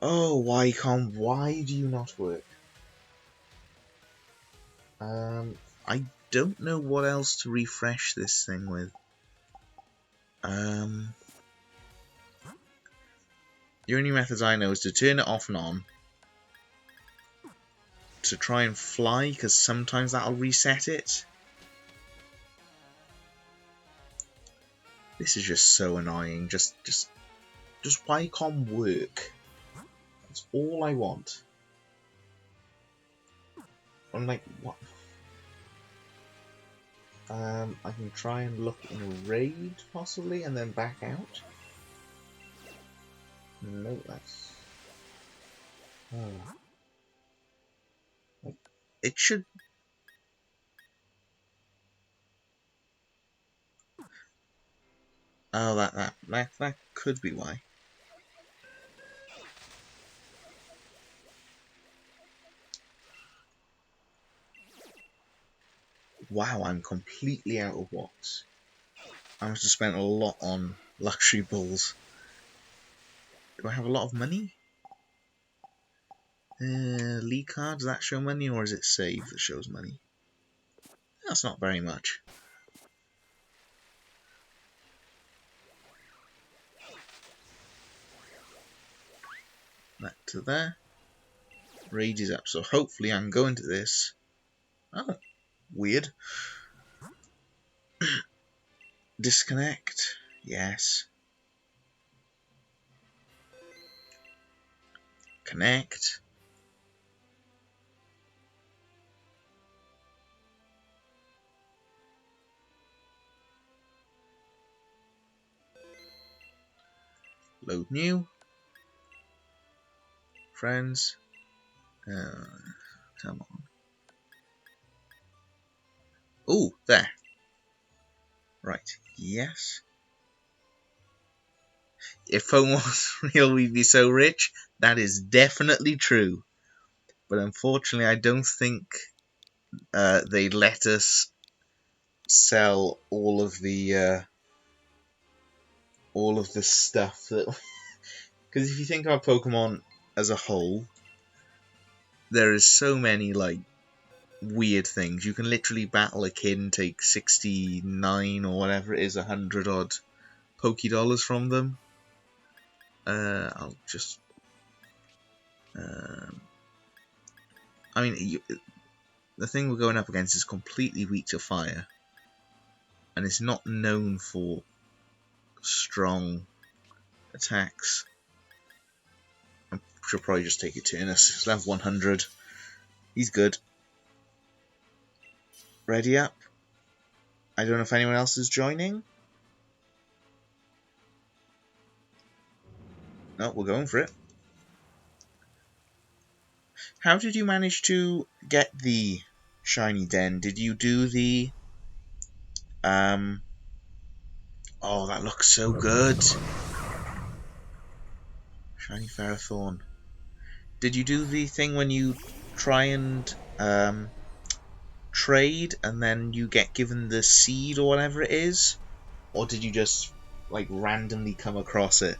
Oh, Wycom, why do you not work? I don't know what else to refresh this thing with. The only methods I know is to turn it off and on, to try and fly, because sometimes that'll reset it. This is just so annoying. Just Wycom work. That's all I want. I'm like, what? I can try and look in a raid, possibly, and then back out. No, that's... Oh. It should... Oh, that could be why. Wow, I'm completely out of box. I must have spent a lot on luxury balls. Do I have a lot of money? League card, does that show money, or is it save that shows money? That's not very much. That to there. Rage is up, so hopefully I can go into this. Oh, weird. Disconnect. Yes. Connect. Load new. Friends. Come on. Oh, there. Right. Yes. If phone was real, we'd be so rich. That is definitely true. But unfortunately, I don't think they let us sell all of the stuff that. Because if you think about Pokemon as a whole, there is so many like weird things. You can literally battle a kid and take 69 or whatever it is, 100 odd Pokédollars from them. I'll just. I mean, the thing we're going up against is completely weak to fire. And it's not known for strong attacks. I should probably just take Eternus. He's level 100. He's good. Ready up. I don't know if anyone else is joining. No, we're going for it. How did you manage to get the shiny den? Did you do the... Oh, that looks so good. Shiny Ferrothorn. Did you do the thing when you try and trade and then you get given the seed or whatever it is? Or did you just like randomly come across it?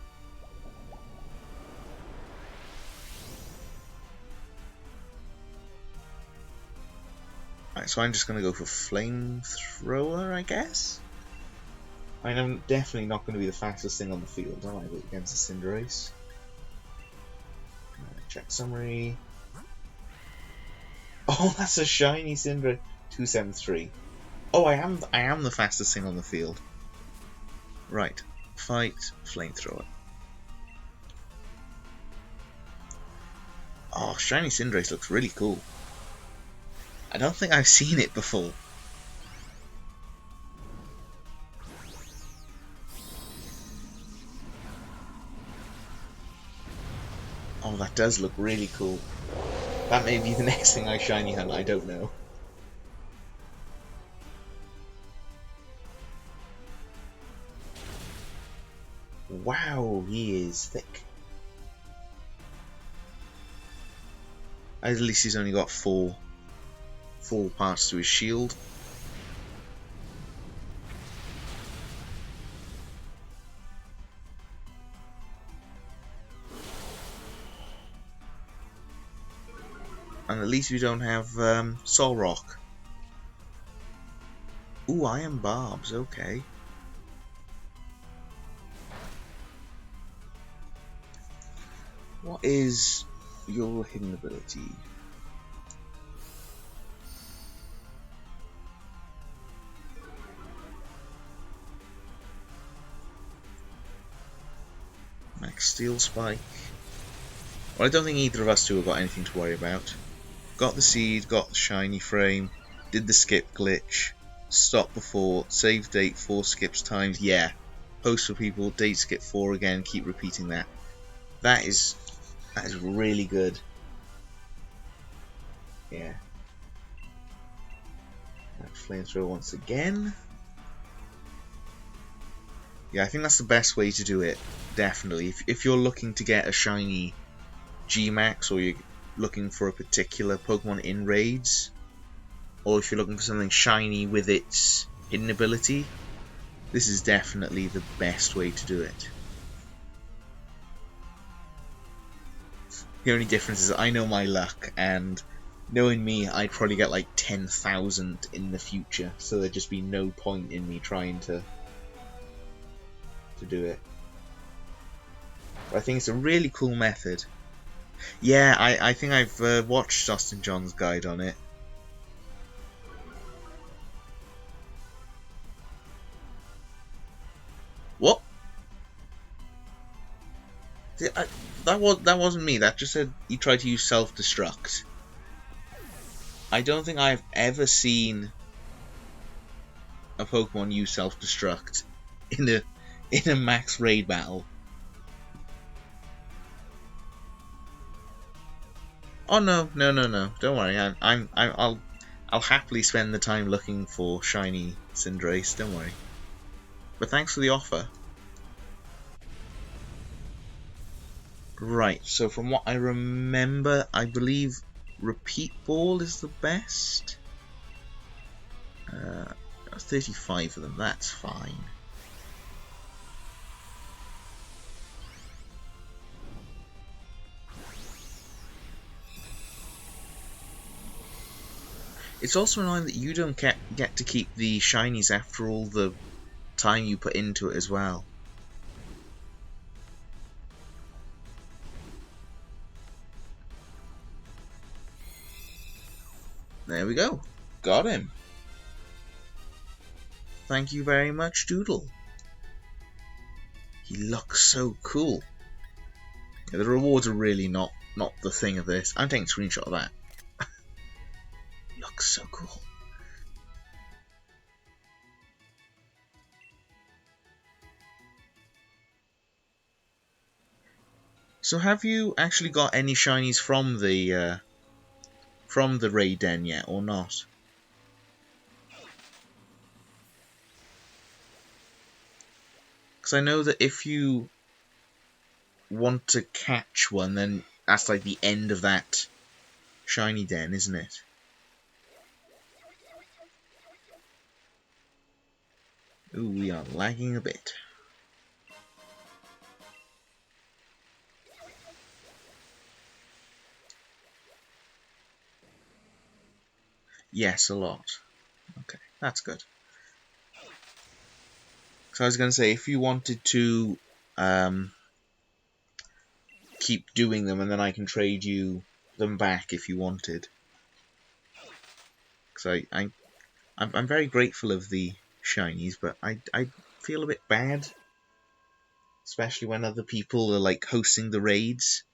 Right, so I'm just going to go for Flamethrower, I guess? I'm definitely not going to be the fastest thing on the field, am I, against the Cinderace? Check summary. Oh, that's a shiny Cinderace. 273. Oh, I am the fastest thing on the field. Right, fight Flamethrower. Oh, shiny Cinderace looks really cool. I don't think I've seen it before. Oh, that does look really cool. That may be the next thing I shiny hunt, I don't know. Wow, he is thick. At least he's only got four parts to his shield. And at least we don't have Soul Rock. Ooh, Iron Barbs, okay. What is your hidden ability? Max Steel Spike. Well, I don't think either of us two have got anything to worry about. Got the seed, got the shiny frame, did the skip glitch, stop before, save date 4 skips times, yeah. Post for people, date skip 4 again, keep repeating that. That is really good. Yeah. Flamethrower once again. Yeah, I think that's the best way to do it, definitely. If you're looking to get a shiny G-Max, or you're looking for a particular Pokemon in raids, or if you're looking for something shiny with its hidden ability, this is definitely the best way to do it. The only difference is I know my luck, and knowing me, I'd probably get like 10,000 in the future, so there'd just be no point in me trying to do it. But I think it's a really cool method. Yeah, I think I've watched Austin John's guide on it. What? That wasn't me. That just said he tried to use self-destruct. I don't think I've ever seen a Pokemon use self-destruct in a max raid battle. Oh no! Don't worry. I'll happily spend the time looking for shiny Cinderace. Don't worry. But thanks for the offer. Right. So from what I remember, I believe Repeat Ball is the best. 35 of them. That's fine. It's also annoying that you don't get to keep the shinies after all the time you put into it as well. There we go. Got him. Thank you very much, Doodle. He looks so cool. Yeah, the rewards are really not the thing of this. I'm taking a screenshot of that. Looks so cool. So have you actually got any shinies from the raid den yet, or not? Because I know that if you want to catch one, then that's like the end of that shiny den, isn't it? Ooh, we are lagging a bit. Yes, a lot. Okay, that's good. So I was going to say, if you wanted to keep doing them, and then I can trade you them back if you wanted. Because I'm very grateful of the shinies, but I feel a bit bad, especially when other people are like hosting the raids.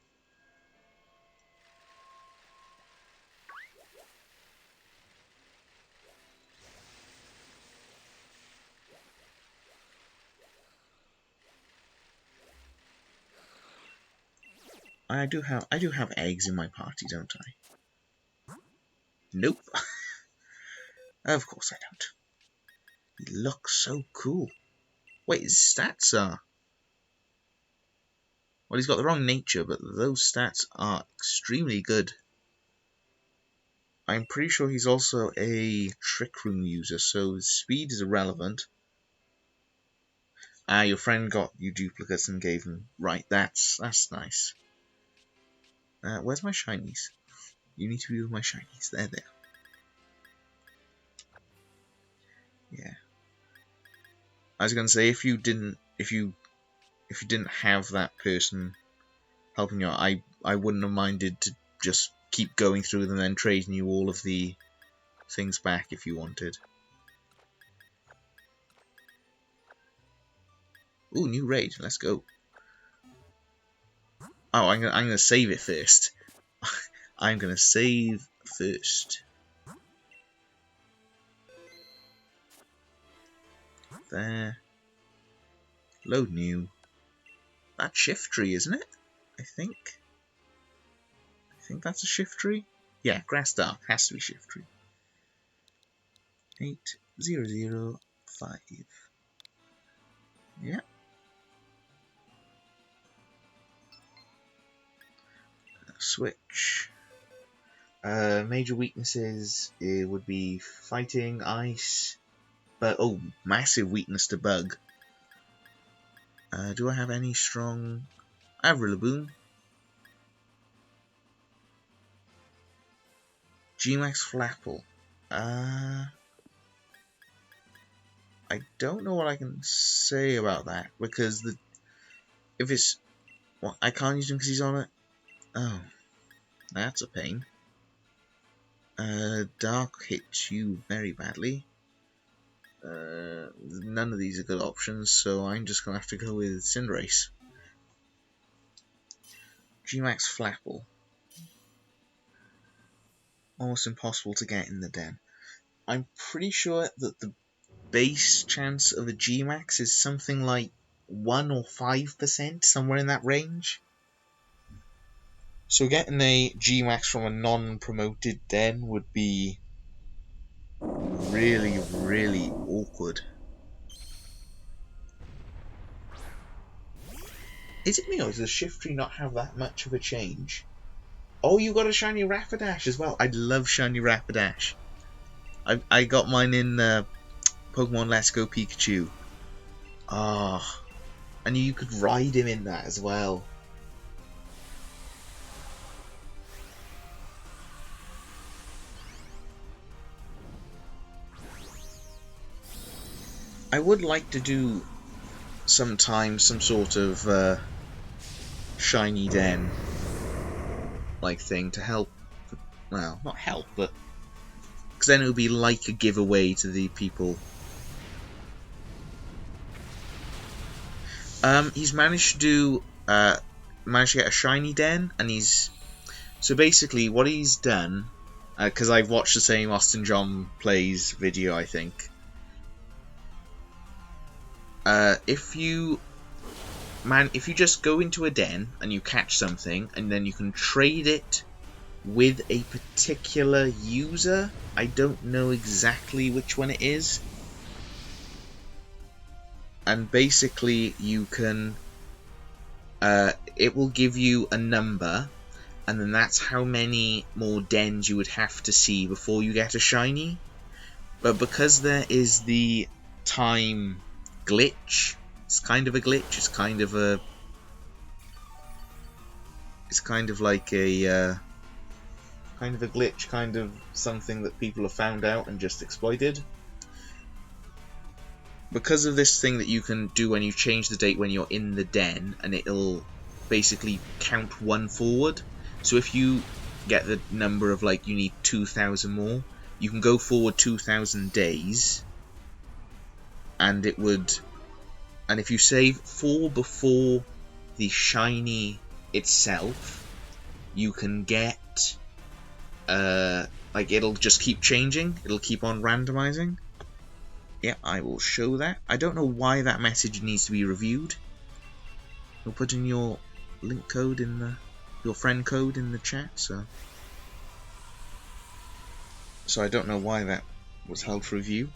I do have eggs in my party, don't I? Nope. Of course I don't. He looks so cool. Wait, his stats are... Well, he's got the wrong nature, but those stats are extremely good. I'm pretty sure he's also a Trick Room user, so his speed is irrelevant. Ah, your friend got you duplicates and gave him... Right, that's nice. Where's my shinies? You need to be with my shinies. There. Yeah. I was gonna say, if you didn't have that person helping you out, I wouldn't have minded to just keep going through them and then trading you all of the things back if you wanted. Ooh, new raid. Let's go. Oh, I'm gonna save it first. I'm gonna save first. There. Load new. That's shift tree, isn't it? I think that's a shift tree. Yeah, grass dark has to be shift tree. 8005. Yeah. Switch. Major weaknesses, it would be fighting, ice, but oh, massive weakness to bug. Do I have any strong... I have Rillaboom. Gmax Flapple. I don't know what I can say about that, because if it's... Well, I can't use him because he's on it. Oh, that's a pain. Dark hits you very badly. None of these are good options, so I'm just going to have to go with Cinderace. Gmax Flapple. Almost impossible to get in the den. I'm pretty sure that the base chance of a Gmax is something like 1 or 5%, somewhere in that range. So getting a Gmax from a non-promoted den would be really, really awkward. Is it me, or does the shift tree not have that much of a change? Oh, you got a shiny Rapidash as well. I love shiny Rapidash. I got mine in Pokemon Let's Go Pikachu. Ah, and you could ride him in that as well. I would like to do sometime some sort of shiny den like thing to help. Well, not help, but because then it would be like a giveaway to the people. He's managed to do managed to get a shiny den, and he's so basically what he's done, because I've watched the same Austin John Plays video, I think. If you just go into a den and you catch something, and then you can trade it with a particular user. I don't know exactly which one it is. And basically you can it will give you a number, and then that's how many more dens you would have to see before you get a shiny. But because there is the time glitch, it's kind of a glitch, it's kind of like a kind of a glitch, kind of something that people have found out and just exploited. Because of this thing that you can do when you change the date when you're in the den, and it'll basically count one forward. So if you get the number of like you need 2,000 more, you can go forward 2,000 days, and it would. And if you save 4 before the shiny itself, you can get like it'll just keep changing. It'll keep on randomizing. Yeah, I will show that. I don't know why that message needs to be reviewed. You'll put in your link code in your friend code in the chat, so I don't know why that was held for review.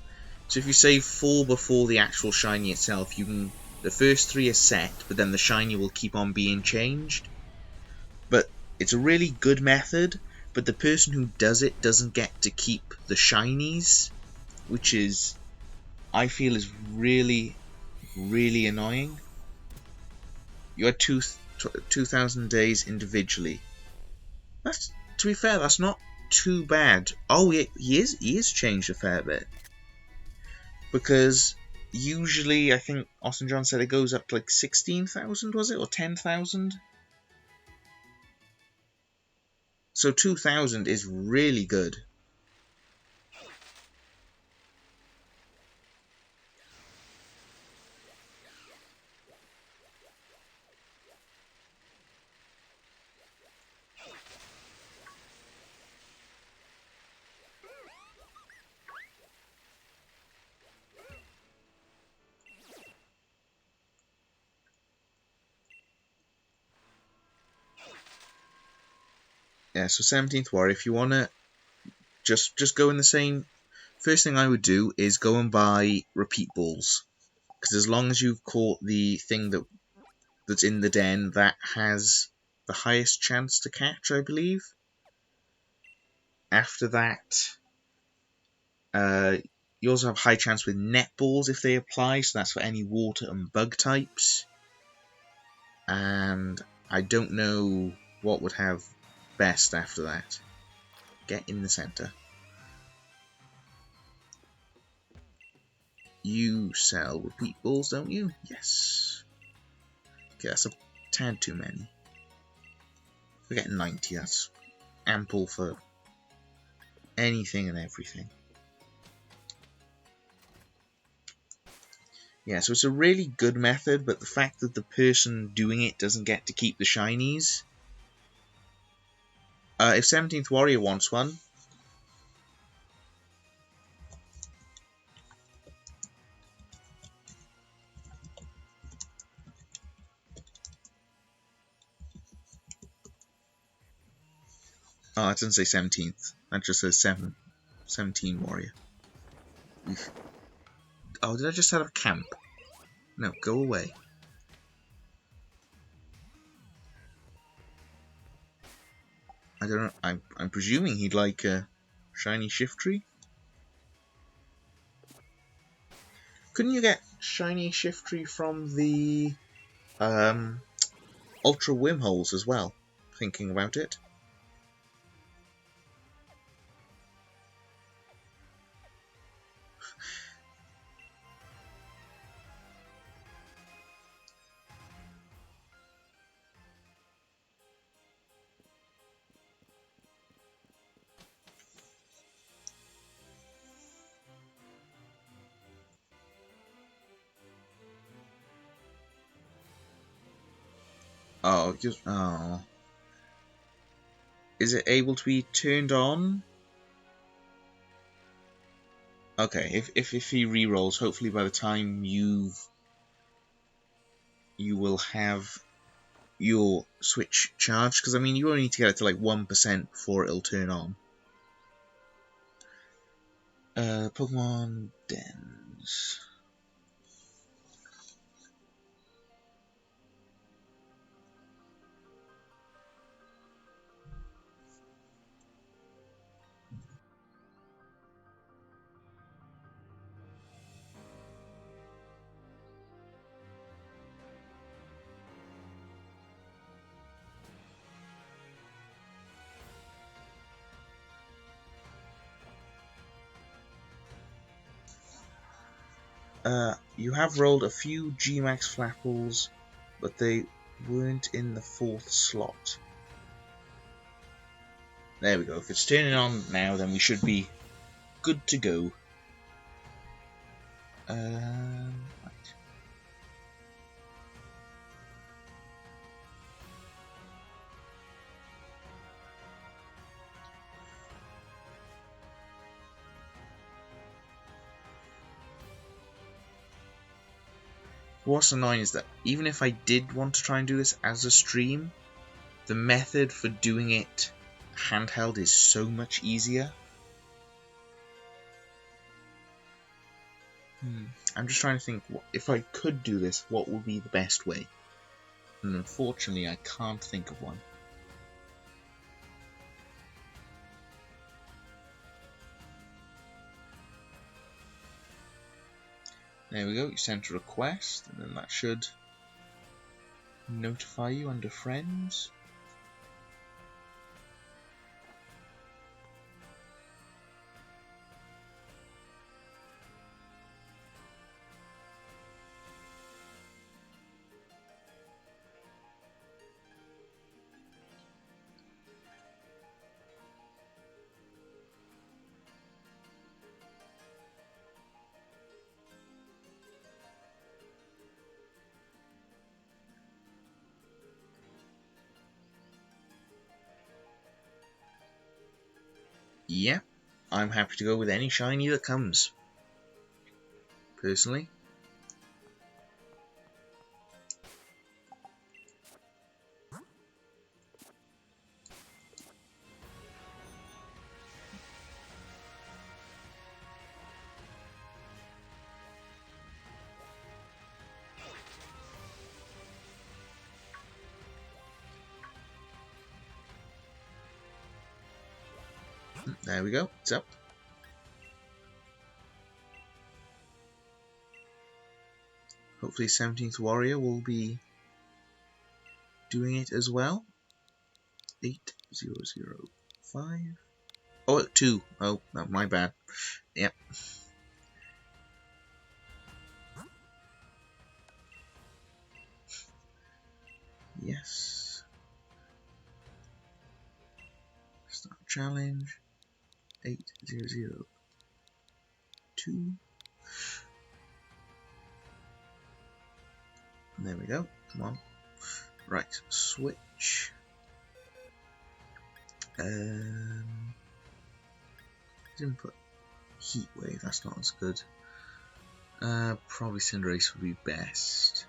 So if you save 4 before the actual shiny itself, you can. The first 3 are set, but then the shiny will keep on being changed. But it's a really good method. But the person who does it doesn't get to keep the shinies, which is, I feel, is really, really annoying. You had 2,000 days individually. That's, to be fair, that's not too bad. Oh, he is changed a fair bit. Because usually, I think Austin John said it goes up to like 16,000, was it? Or 10,000? So 2,000 is really good. Yeah, so 17th Warrior, if you want to just go in the same... First thing I would do is go and buy repeat balls. Because as long as you've caught the thing that's in the den, that has the highest chance to catch, I believe. After that, you also have high chance with netballs if they apply, so that's for any water and bug types. And I don't know what would have best after that. Get in the center. You sell repeat balls, don't you? Yes. Okay, that's a tad too many. We're getting 90, that's ample for anything and everything. Yeah, so it's a really good method, but the fact that the person doing it doesn't get to keep the shinies. If 17th Warrior wants one, oh, it doesn't say 17th. That just says 17 Warrior. Oof. Oh, did I just have a camp? No, go away. I don't know. I'm presuming he'd like a shiny Shiftry. Couldn't you get shiny Shiftry from the Ultra Wormholes as well? Thinking about it. Oh, just oh. Is it able to be turned on? Okay, if he re-rolls, hopefully by the time you will have your switch charged, because I mean you only need to get it to like 1% before it'll turn on. Pokemon Dens. You have rolled a few Gmax Flapples, but they weren't in the 4th slot. There we go. If it's turning on now, then we should be good to go. Right. What's annoying is that even if I did want to try and do this as a stream, the method for doing it handheld is so much easier. I'm just trying to think, if I could do this, what would be the best way? And unfortunately, I can't think of one. There we go, you sent a request, and then that should notify you under friends. Yeah, I'm happy to go with any shiny that comes, personally. There we go, it's up. Hopefully 17th Warrior will be doing it as well. 8005. Oh, 2. Oh, no, my bad. Yep. Yes. Start challenge. 8002. There we go. Come on. Right, switch. Input Heat Wave, that's not as good. Probably Cinderace would be best.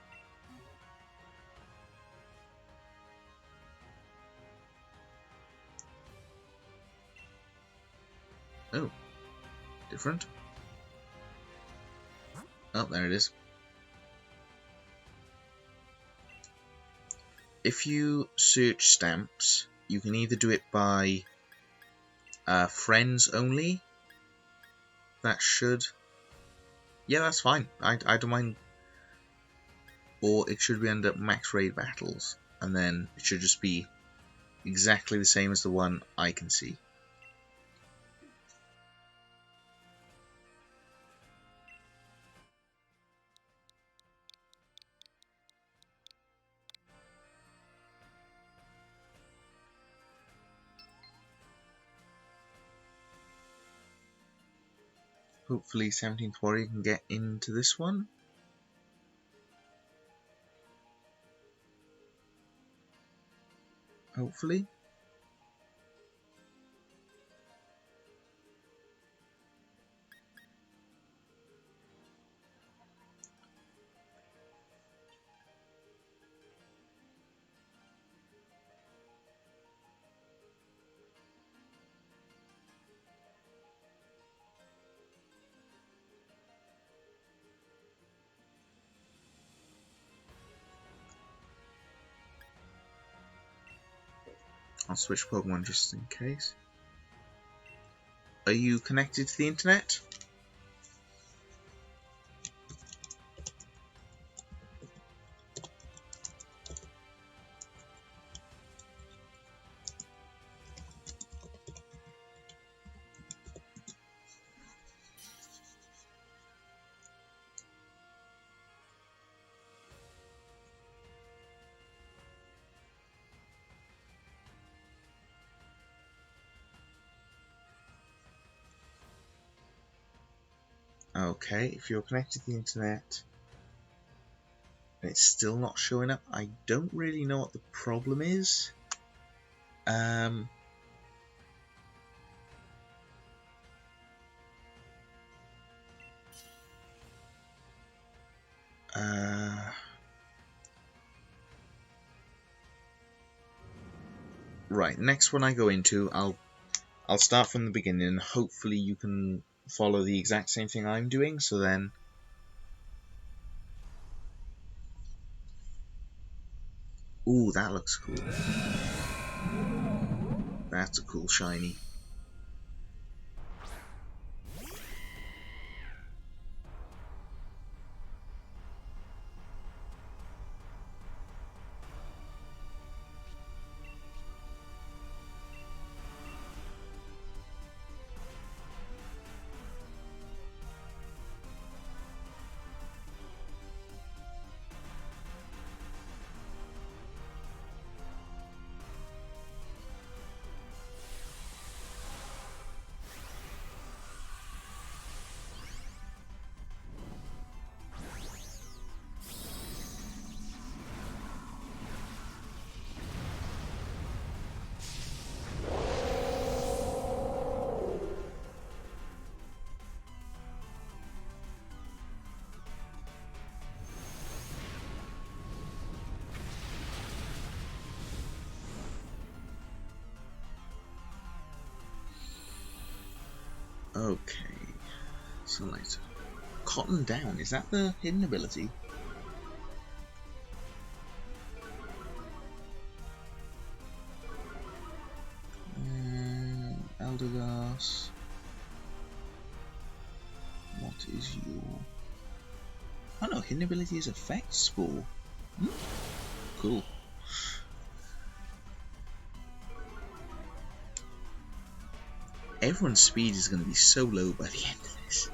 Oh, different. Oh, there it is. If you search stamps, you can either do it by friends only. That should... Yeah, that's fine. I don't mind. Or it should be under max raid battles. And then it should just be exactly the same as the one I can see. Hopefully 17th Warrior can get into this one. hopefully. I'll switch Pokemon just in case. Are you connected to the internet? Okay, if you're connected to the internet and it's still not showing up, I don't really know what the problem is. Right, next one I go into, I'll start from the beginning and hopefully you can follow the exact same thing I'm doing, so then... Ooh, that looks cool. That's a cool shiny. Okay, so later. Cotton Down, is that the hidden ability? Eldergas. What is your... Oh no, hidden ability is Effect Spore. Cool. Everyone's speed is going to be so low by the end of this.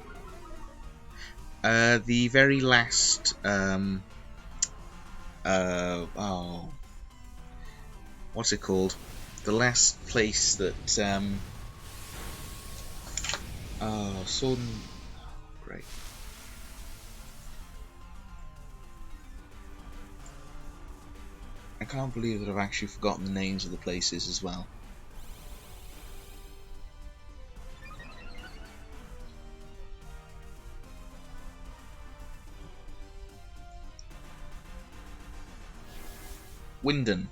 The very last... what's it called? The last place that... Sword and... Great. I can't believe that I've actually forgotten the names of the places as well. Winden.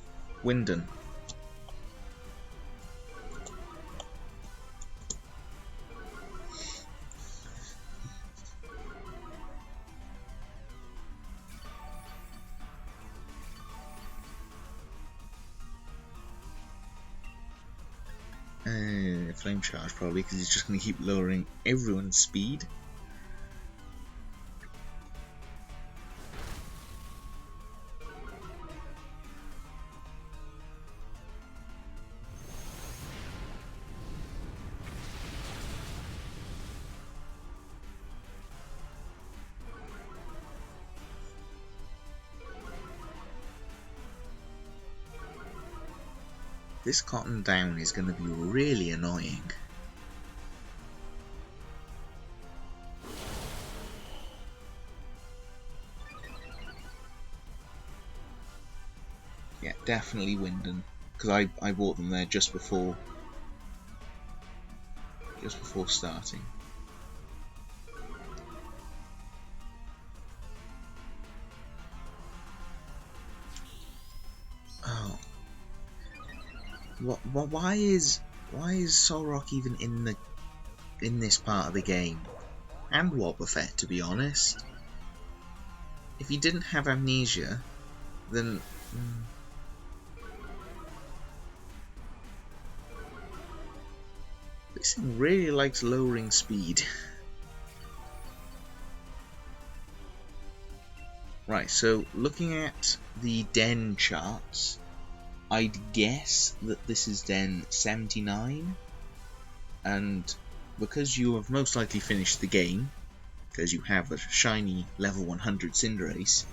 Flame Charge probably, because it's just going to keep lowering everyone's speed. This Cotton Down is going to be really annoying. Yeah, definitely Winden. because I bought them there just before starting. Oh, why is Solrock even in this part of the game? And Wobbuffet, to be honest. If he didn't have amnesia, then this thing really likes lowering speed. Right, so looking at the den charts, I'd guess that this is den 79, and because you have most likely finished the game, because you have a shiny level 100 Cinderace,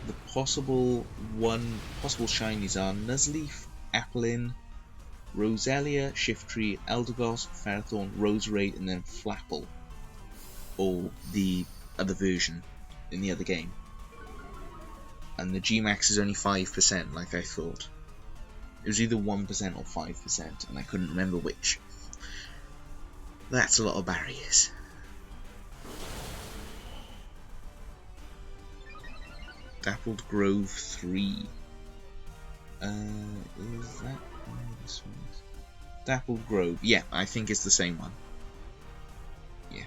the possible shinies are Nuzleaf, Applin, Roselia, Shiftry, Eldegoss, Ferrothorn, Roserade, and then Flapple, or the other version in the other game. And the Gmax is only 5%, like I thought. It was either 1% or 5%, and I couldn't remember which. That's a lot of barriers. Dappled Grove 3. Is that this one? Dappled Grove. Yeah, I think it's the same one. Yeah.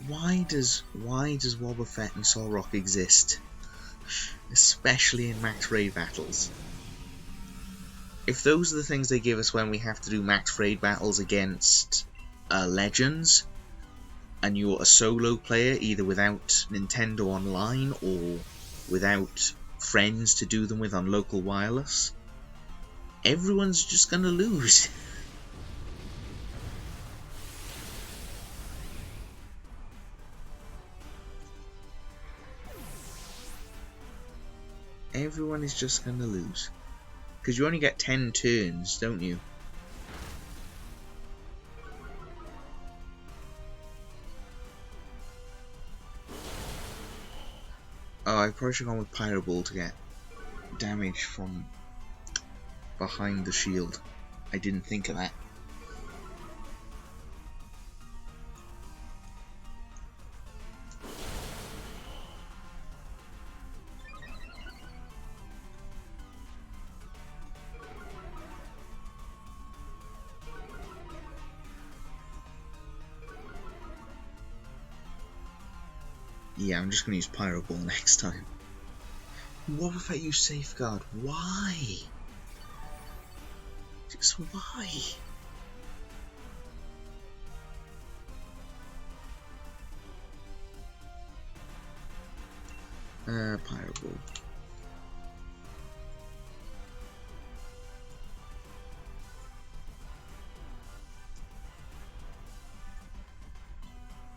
Why does Wobbuffet and Solrock exist? Especially in max raid battles. If those are the things they give us when we have to do max raid battles against legends, and you're a solo player either without Nintendo Online or without friends to do them with on local wireless, everyone's just gonna lose. Everyone is just gonna lose. Because you only get 10 turns, don't you? Oh, I probably should have gone with Pyro Ball to get damage from behind the shield. I didn't think of that. Yeah, I'm just going to use Pyro Ball next time. What if I use Safeguard? Why? Just why? Pyro Ball.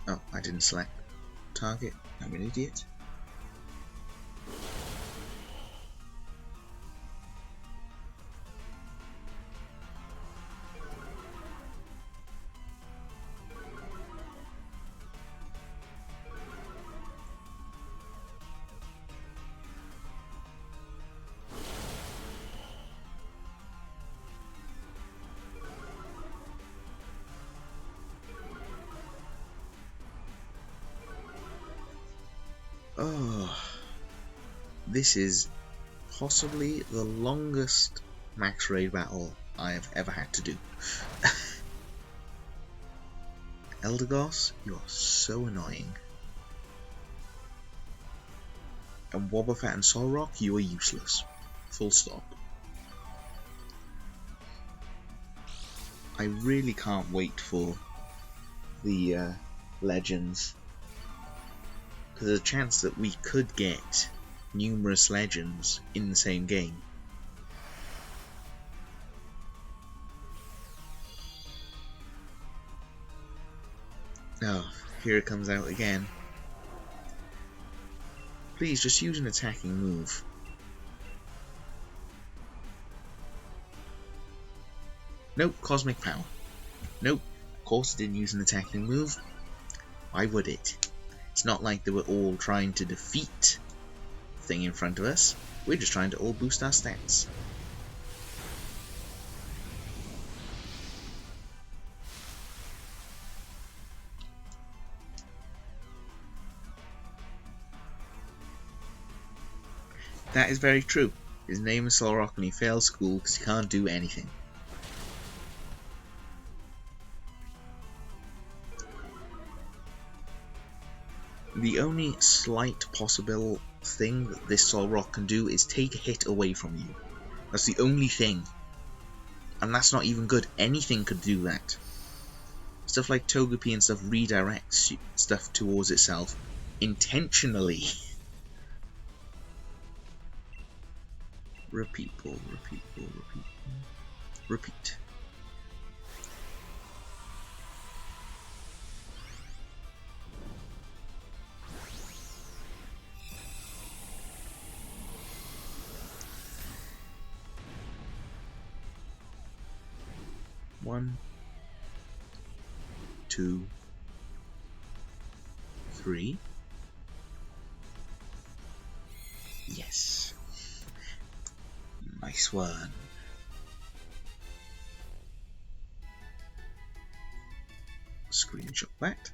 Oh, I didn't select target. I'm an idiot. Oh, this is possibly the longest max raid battle I have ever had to do. Eldegoss, you are so annoying. And Wobbuffet and Solrock, you are useless. Full stop. I really can't wait for the legends. Because there's a chance that we could get numerous legends in the same game. Oh, here it comes out again. Please, just use an attacking move. Nope, Cosmic Power. Nope, of course it didn't use an attacking move. Why would it? It's not like they were all trying to defeat the thing in front of us. We're just trying to all boost our stats. That is very true. His name is Solrock and he fails school because he can't do anything. The only slight possible thing that this Solrock can do is take a hit away from you. That's the only thing. And that's not even good. Anything could do that. Stuff like Togepi and stuff redirects stuff towards itself intentionally. Repeat ball, repeat ball, repeat ball. Repeat. One, two, three. Yes. Nice one. Screenshot that.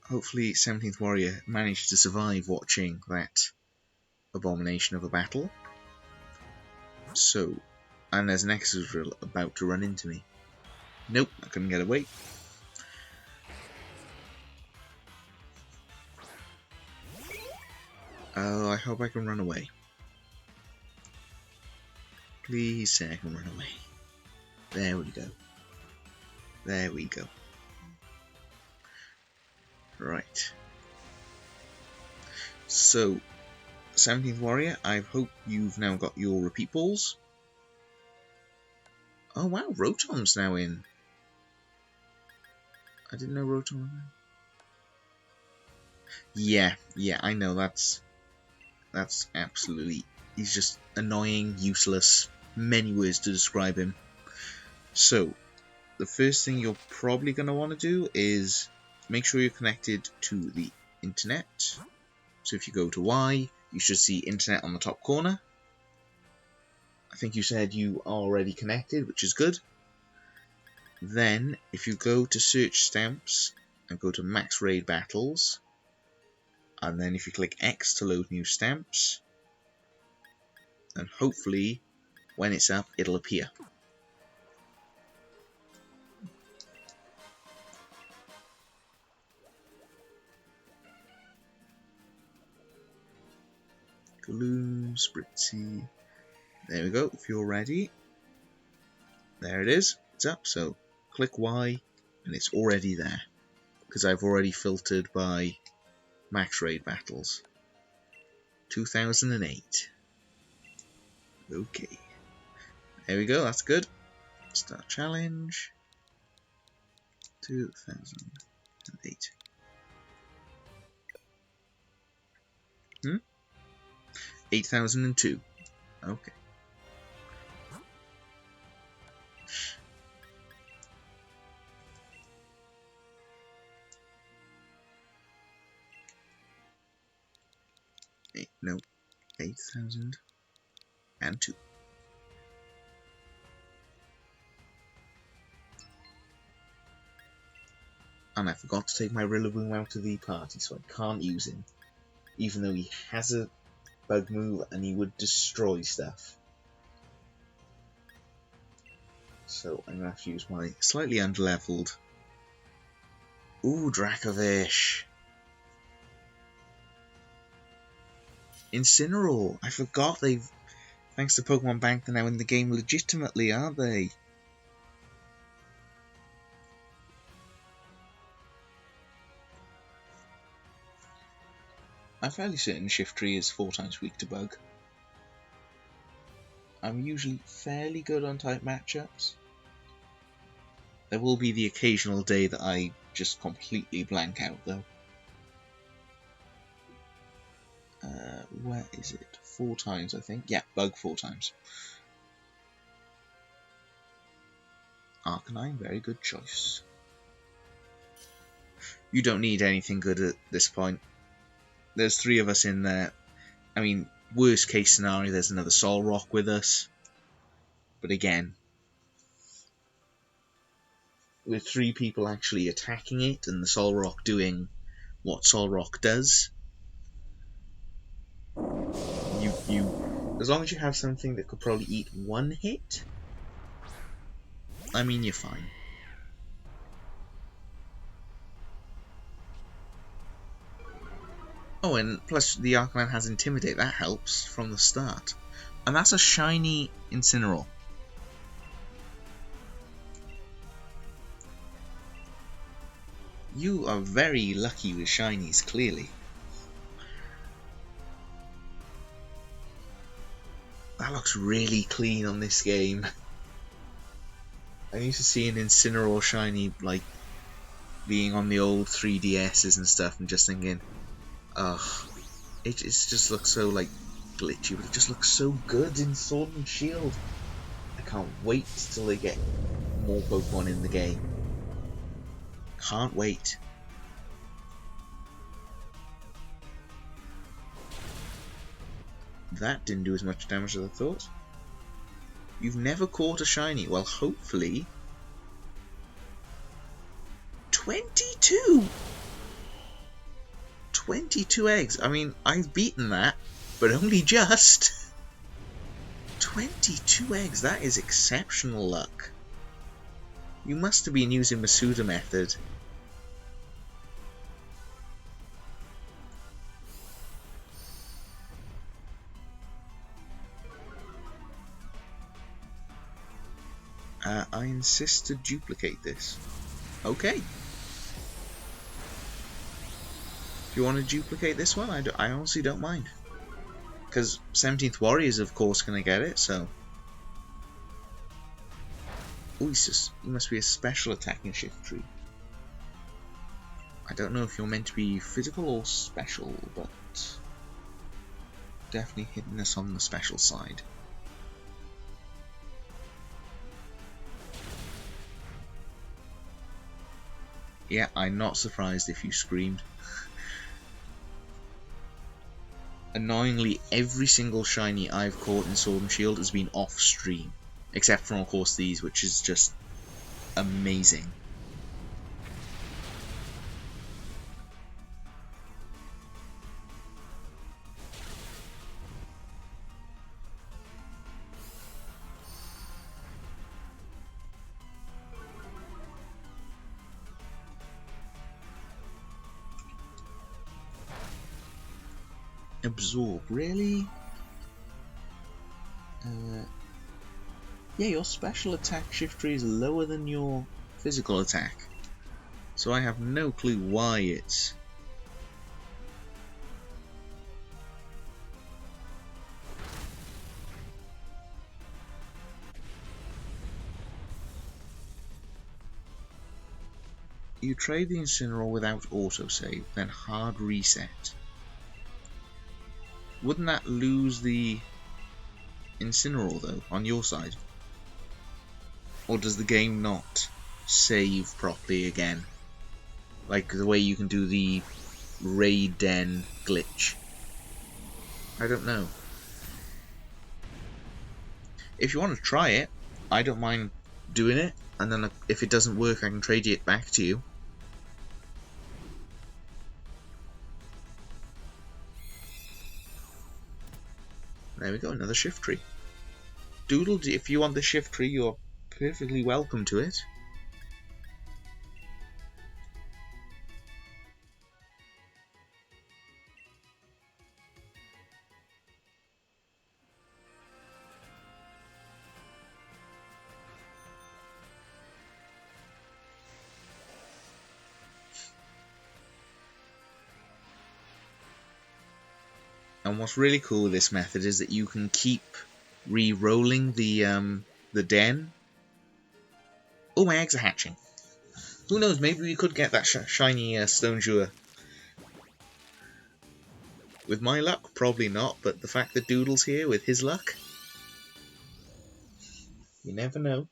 Hopefully 17th Warrior managed to survive watching that abomination of a battle. So, and there's an Exodrill about to run into me. Nope, I couldn't get away. Oh, I hope I can run away. Please say I can run away. There we go. There we go. Right. So, 17th Warrior, I hope you've now got your repeat balls. Oh wow, Rotom's now in. I didn't know Rotom was in. Yeah, I know, that's absolutely... He's just annoying, useless, many words to describe him. So, the first thing you're probably going to want to do is make sure you're connected to the internet. So if you go to Y, you should see internet on the top corner. I think you said you are already connected, which is good. Then, if you go to search stamps and go to max raid battles, and then if you click X to load new stamps, and hopefully when it's up it'll appear. Gloom, Spritzy. There we go. If you're ready, there it is. It's up. So click Y, and it's already there because I've already filtered by max raid battles. 2008. Okay. There we go. That's good. Start challenge. 2008. 8002. Okay. No, 8002. And I forgot to take my Rillaboom out of the party, so I can't use him. Even though he has a bug move and he would destroy stuff. So I'm going to have to use my slightly underleveled... Ooh, Dracovish! Incineroar! I forgot they've... Thanks to Pokemon Bank, they're now in the game legitimately, aren't they? I'm fairly certain Shiftry is 4 times weak to Bug. I'm usually fairly good on type matchups. There will be the occasional day that I just completely blank out though. Where is it? 4 times I think. Yeah, Bug 4 times. Arcanine, very good choice. You don't need anything good at this point. There's 3 of us in there. I mean, worst case scenario, there's another Solrock with us. But again, with 3 people actually attacking it and the Solrock doing what Solrock does, as long as you have something that could probably eat 1 hit, I mean, you're fine. Oh, and plus the Arcanine has Intimidate, that helps from the start. And that's a shiny Incineroar. You are very lucky with shinies, clearly. That looks really clean on this game. I used to see an Incineroar shiny, like, being on the old 3DSs and stuff, and just thinking, ugh, it just looks so, like, glitchy, but it just looks so good in Sword and Shield. I can't wait till they get more Pokemon in the game. Can't wait. That didn't do as much damage as I thought. You've never caught a shiny. Well, hopefully... 22! 22 eggs. I mean, I've beaten that, but only just. 22 eggs. That is exceptional luck. You must have been using Masuda method. I insist to duplicate this. Okay. If you want to duplicate this one, I honestly don't mind. Because 17th Warrior is of course going to get it, so... Oh, he must be a special attacking Shiftry. I don't know if you're meant to be physical or special, but... definitely hitting us on the special side. Yeah, I'm not surprised if you screamed. Annoyingly, every single shiny I've caught in Sword and Shield has been off stream. Except for, of course, these, which is just amazing. Absorb, really? Yeah, your special attack Shiftry is lower than your physical attack. So I have no clue why it's... You trade the Incineroar without autosave, then hard reset. Wouldn't that lose the Incineroar though, on your side? Or does the game not save properly again? Like the way you can do the Raid Den glitch. I don't know. If you want to try it, I don't mind doing it, and then if it doesn't work I can trade it back to you. There we go, another Shiftry. Doodle, if you want the Shiftry, you're perfectly welcome to it. And what's really cool with this method is that you can keep re-rolling the den. Oh, my eggs are hatching. Who knows, maybe we could get that shiny Stonjourner. With my luck, probably not, but the fact that Doodle's here with his luck, you never know.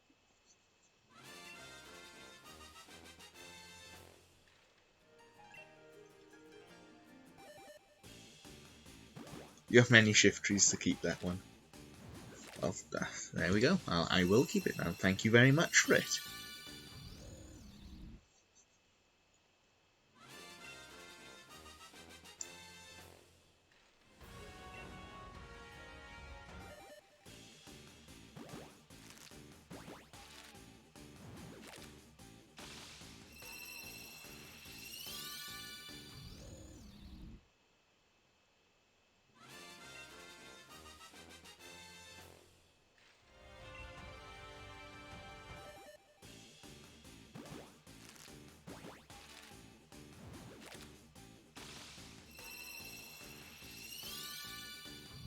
You have many shift trees to keep that one. Well, there we go. I will keep it now. Thank you very much for it.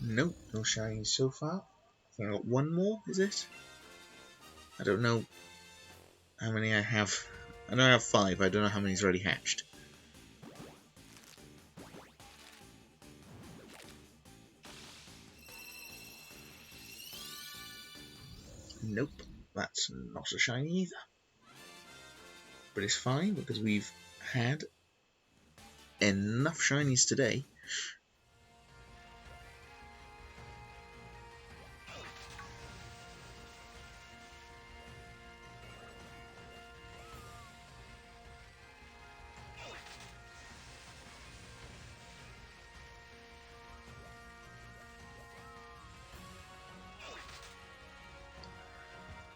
Nope, no shinies so far. I think I got one more, is it? I don't know how many I have. I know I have 5, I don't know how many's already hatched. Nope, that's not a shiny either. But it's fine because we've had enough shinies today.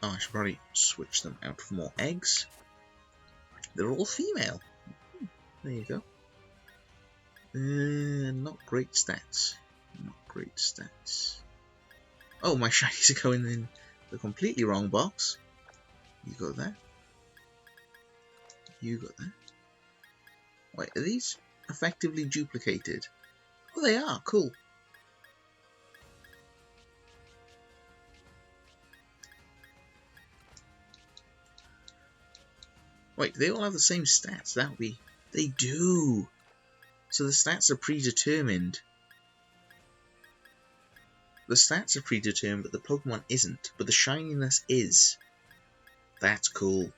Oh, I should probably switch them out for more eggs. They're all female. There you go. Not great stats. Not great stats. Oh, my shinies are going in the completely wrong box. You got that. You got that. Wait, are these effectively duplicated? Oh, they are. Cool. Wait, they all have the same stats. That would be... They do! So the stats are predetermined. The stats are predetermined, but the Pokemon isn't. But the shininess is. That's cool.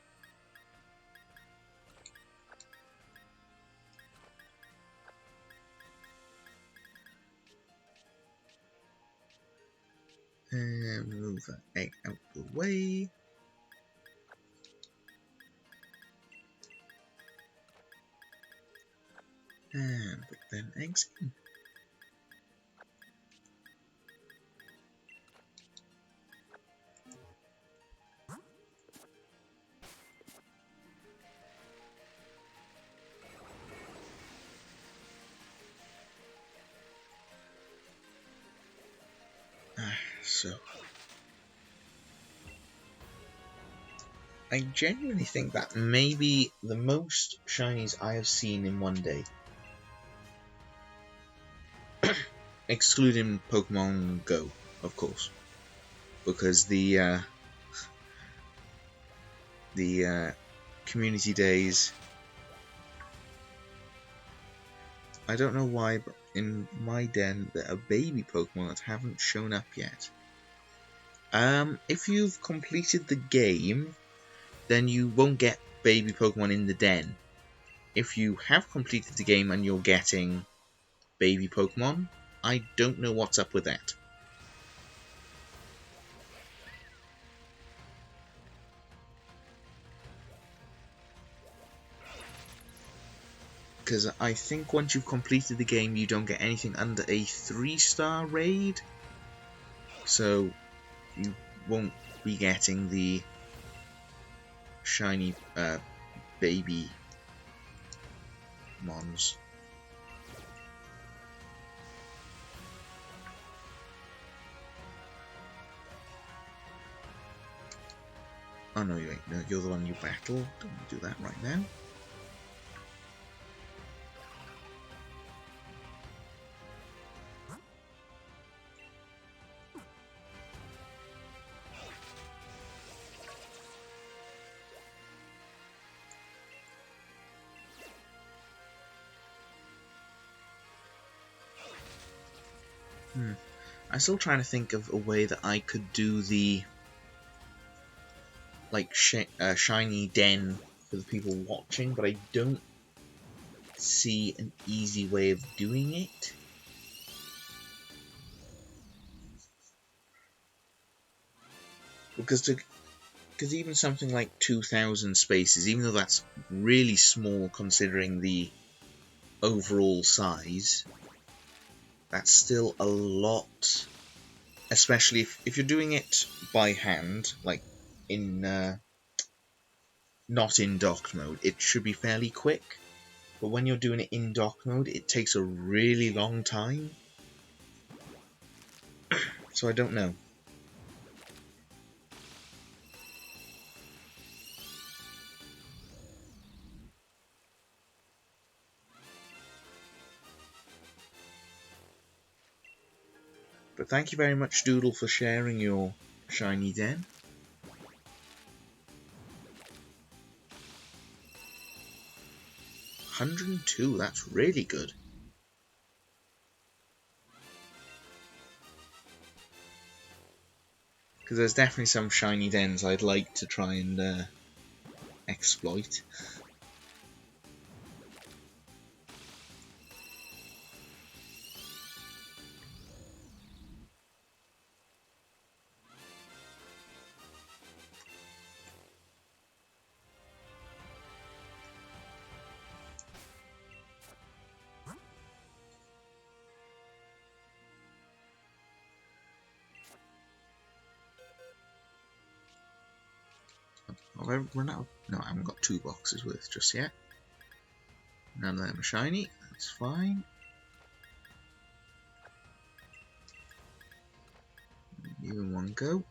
And move that egg out the way. And put them eggs in. So I genuinely think that may be the most shinies I have seen in one day. Excluding Pokemon Go, of course. Because the community days, I don't know why, but in my den there are baby Pokemon that haven't shown up yet. If you've completed the game, then you won't get baby Pokemon in the den. If you have completed the game and you're getting baby Pokemon, I don't know what's up with that. Because I think once you've completed the game, you don't get anything under a 3-star raid. So you won't be getting the shiny baby mons. Oh no, you ain't. No, you're the one you battle. Don't do that right now. I'm still trying to think of a way that I could do the shiny den for the people watching, but I don't see an easy way of doing it. Because even something like 2,000 spaces, even though that's really small considering the overall size, that's still a lot. Especially if you're doing it by hand, like in not in docked mode, it should be fairly quick. But when you're doing it in dock mode, it takes a really long time. So I don't know. But thank you very much, Doodle, for sharing your shiny den. 102, that's really good. Because there's definitely some shiny dens I'd like to try and exploit. Have I run out? No, I haven't got 2 boxes worth just yet. None of them are shiny, that's fine. You in one go.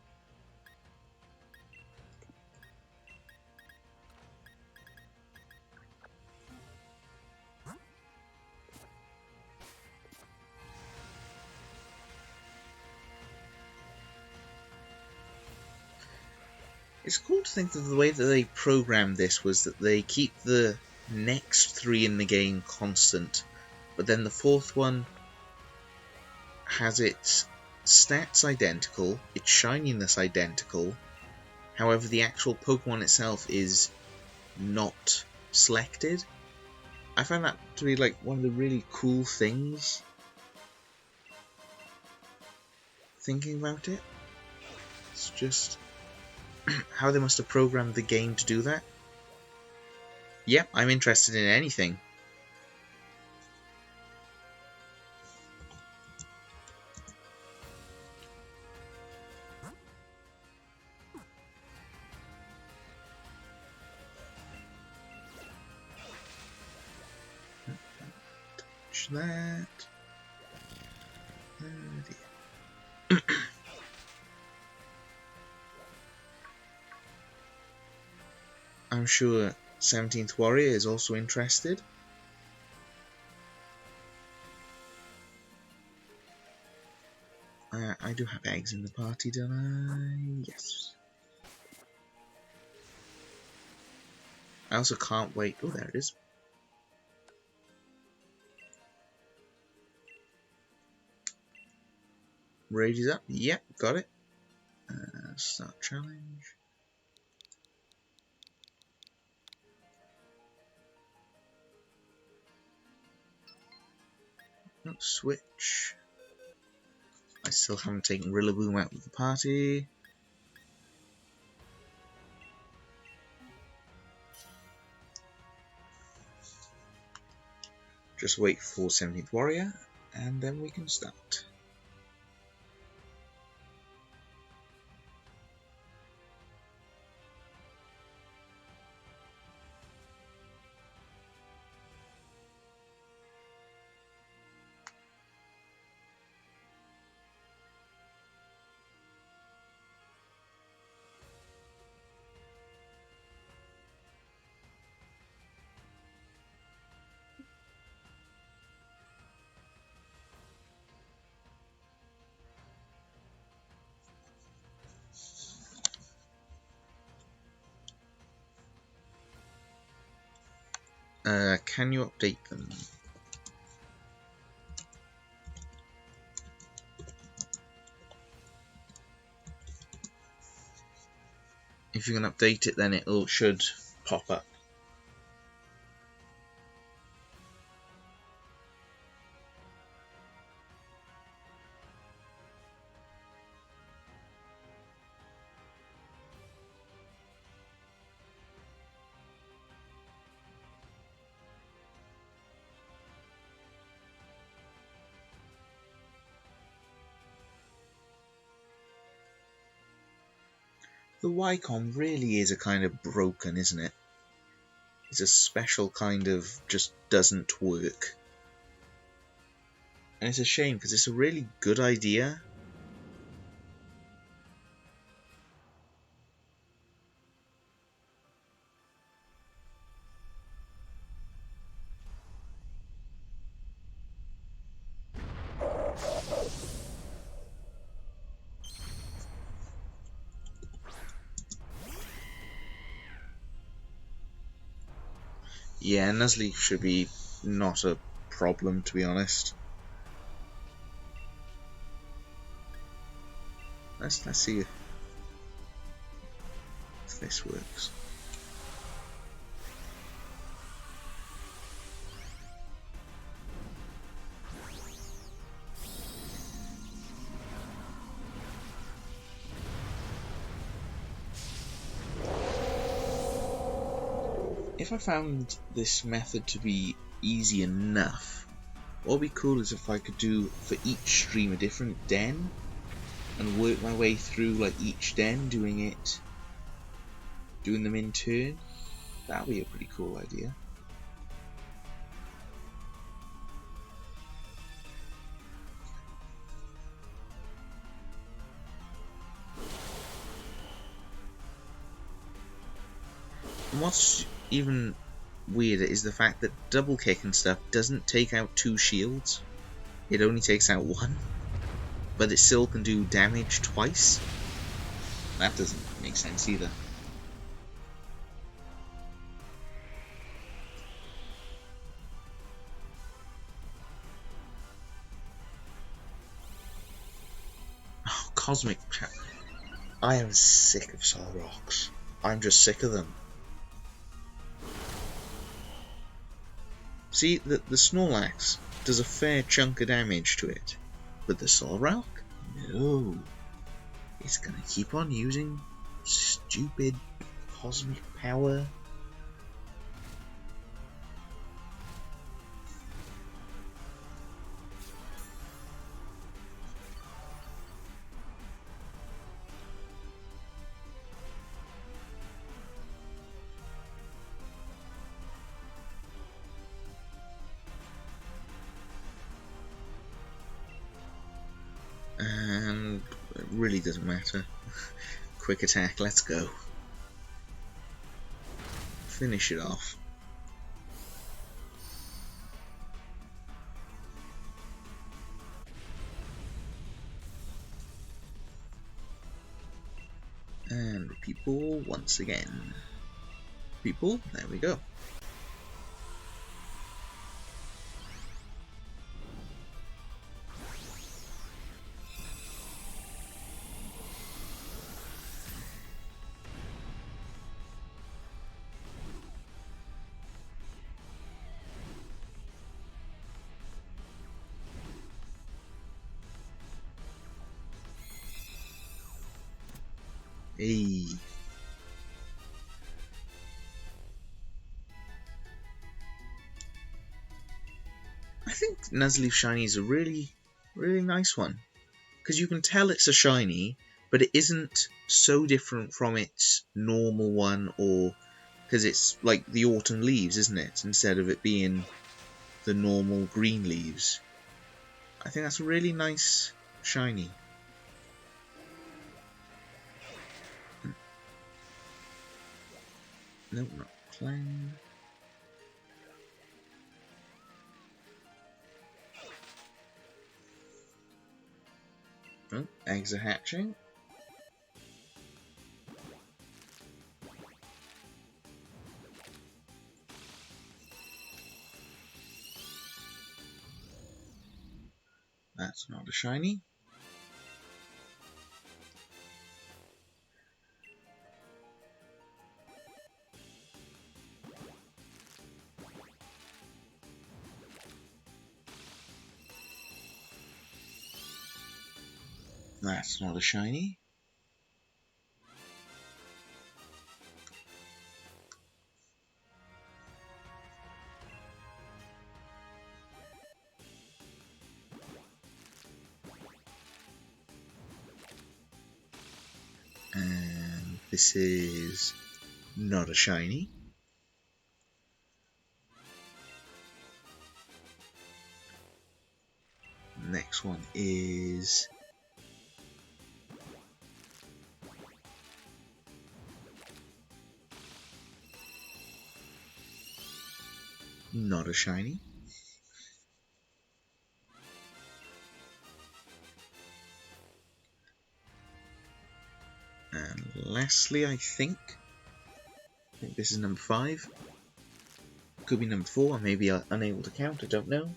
It's cool to think that the way that they programmed this was that they keep the next 3 in the game constant, but then the 4th one has its stats identical, its shininess identical, however the actual Pokemon itself is not selected. I found that to be like one of the really cool things thinking about it. It's just how they must have programmed the game to do that. Yep, I'm interested in anything. Touch that. I'm sure 17th Warrior is also interested. I do have eggs in the party, don't I? Yes. I also can't wait. Oh, there it is. Rage is up. Yep, got it. Start challenge. Oh, switch. I still haven't taken Rillaboom out of the party. Just wait for 17th Warrior, and then we can start. Can you update them? If you can update it, then it should pop up. The Wycom really is a kind of broken, isn't it? It's a special kind of just doesn't work. And it's a shame because it's a really good idea. Yeah, Nuzleaf should be not a problem, to be honest. Let's see if this works. If I found this method to be easy enough, what would be cool is if I could do for each stream a different den and work my way through like each den, doing them in turn. That would be a pretty cool idea. And what's even weirder is the fact that double kick and stuff doesn't take out 2 shields. It only takes out 1. But it still can do damage twice. That doesn't make sense either. Oh, Cosmic Power. I am sick of Solroks. I'm just sick of them. See, the Snorlax does a fair chunk of damage to it, but the Solrock? No. It's gonna keep on using stupid Cosmic Power. And it really doesn't matter. Quick attack, let's go. Finish it off. And repeat ball once again. Repeat ball, there we go. Hey. I think Nuzleaf Shiny is a really nice one. Because you can tell it's a shiny, but it isn't so different from its normal one, or because it's like the autumn leaves, isn't it? Instead of it being the normal green leaves. I think that's a really nice shiny. Nope, not Clang. Oh, eggs are hatching. That's not a shiny. That's not a shiny. And This is not a shiny. Next one is not a shiny. And lastly, I think this is number 5. Could be number 4, I may be unable to count, I don't know.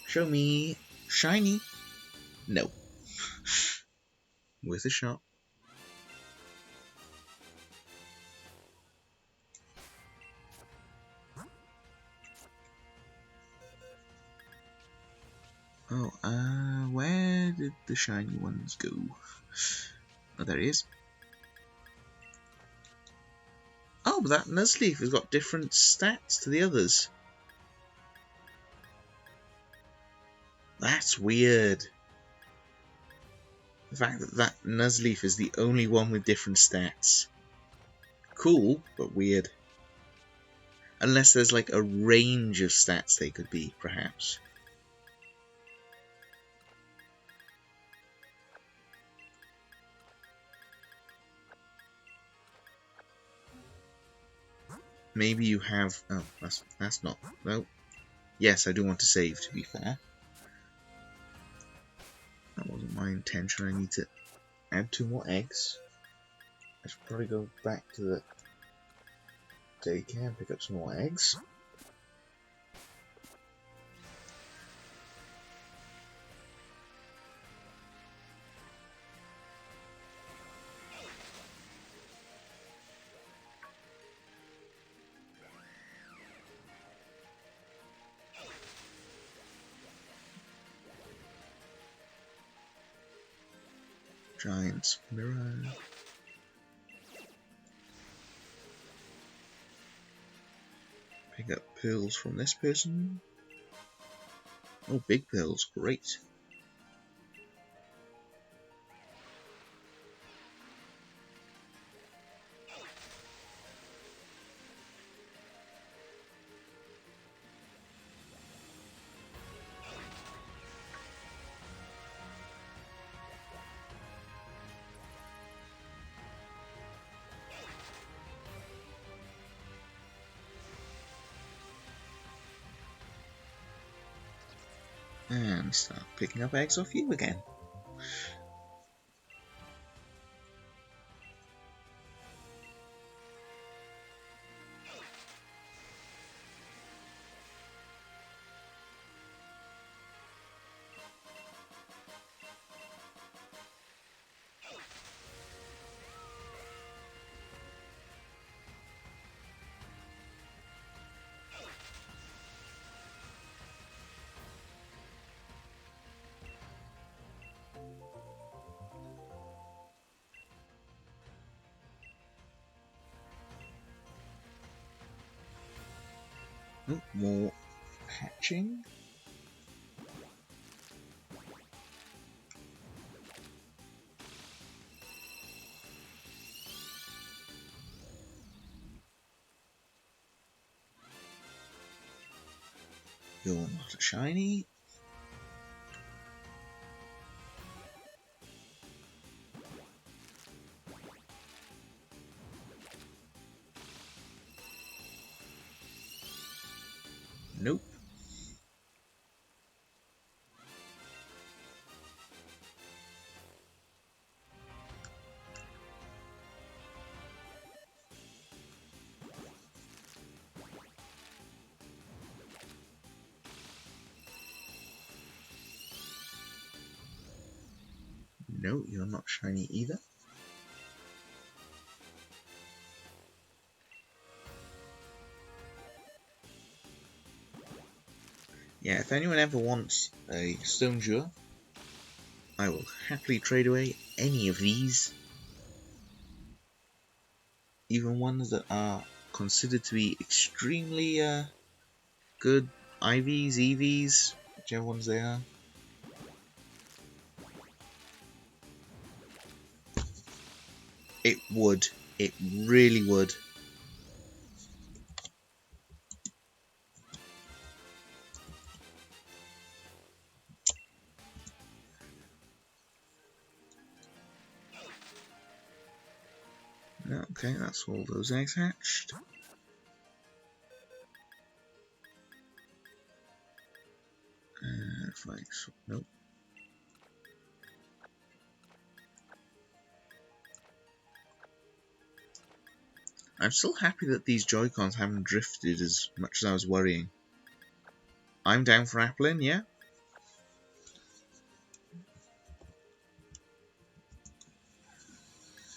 Show me shiny. No. Worth a shot. Oh, where did the shiny ones go? Oh, there he is. Oh, but that Nuzleaf has got different stats to the others. That's weird. The fact that that Nuzleaf is the only one with different stats. Cool, but weird. Unless there's like a range of stats they could be, perhaps. Maybe you have... Oh, that's not... No. Yes, I do want to save, to be fair. That wasn't my intention. I need to add 2 more eggs. I should probably go back to the daycare and pick up some more eggs. Giant's mirror. Pick up pearls from this person. Oh, big pearls, great. And start picking up eggs off you again. Oh, more hatching. You're not a shiny. Nope. No, you're not shiny either. Yeah, if anyone ever wants a Stonjourner, I will happily trade away any of these. Even ones that are considered to be extremely good IVs, EVs, whichever ones they are. It would. It really would. Okay, that's all those eggs hatched. Flags. Nope. I'm still happy that these Joy-Cons haven't drifted as much as I was worrying. I'm down for Applin, yeah?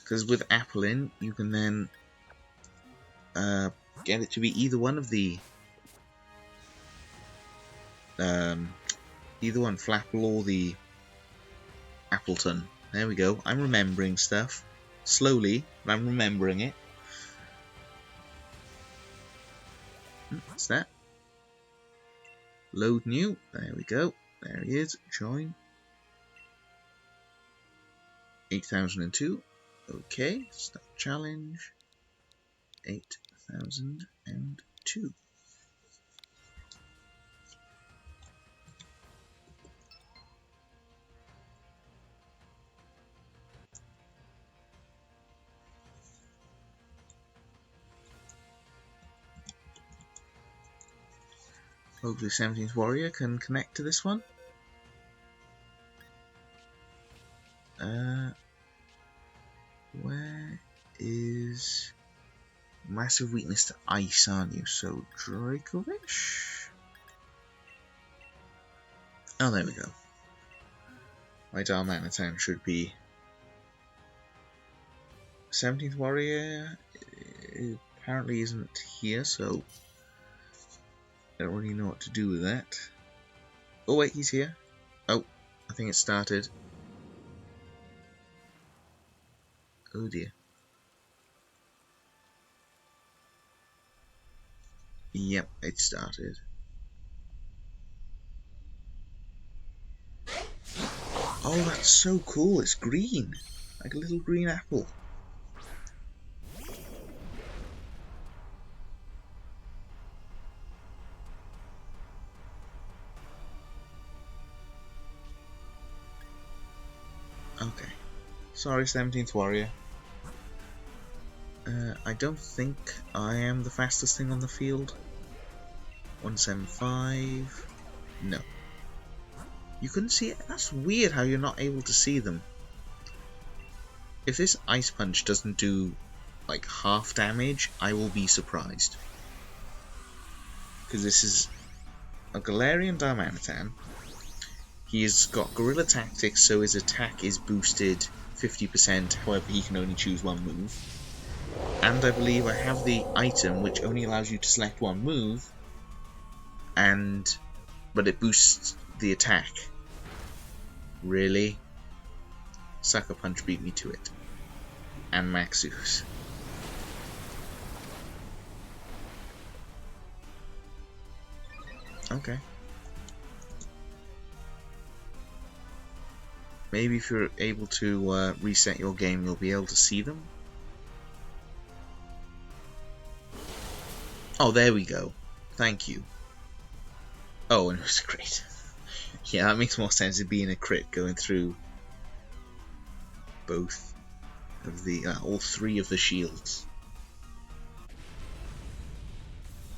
Because with Applin, you can then get it to be either one of the either one, Flapple or the Appleton. There we go. I'm remembering stuff. Slowly, but I'm remembering it. What's that? Load new. There we go. There he is. Join. 8002. Okay. Start challenge. 8002. Hopefully 17th Warrior can connect to this one. Where is massive weakness to ice, aren't you? So Dracovish? Oh, there we go. My Darmanitan should be 17th Warrior. Apparently isn't here, so I don't really know what to do with that. Oh wait, he's here. Oh, I think it started. Oh dear. Yep, it started. Oh, that's so cool. It's green. Like a little green apple. Okay. Sorry, 17th Warrior. I don't think I am the fastest thing on the field. 175. No. You couldn't see it? That's weird how you're not able to see them. If this Ice Punch doesn't do like half damage, I will be surprised. Because this is a Galarian Darmanitan. He's got Gorilla Tactics, so his attack is boosted 50%, however he can only choose one move. And I believe I have the item which only allows you to select one move, but it boosts the attack. Really? Sucker Punch beat me to it. And Maxus. Okay. Maybe if you're able to reset your game, you'll be able to see them. Oh, there we go. Thank you. Oh, and it was great. Yeah, that makes more sense, it being a crit going through both of the, all three of the shields.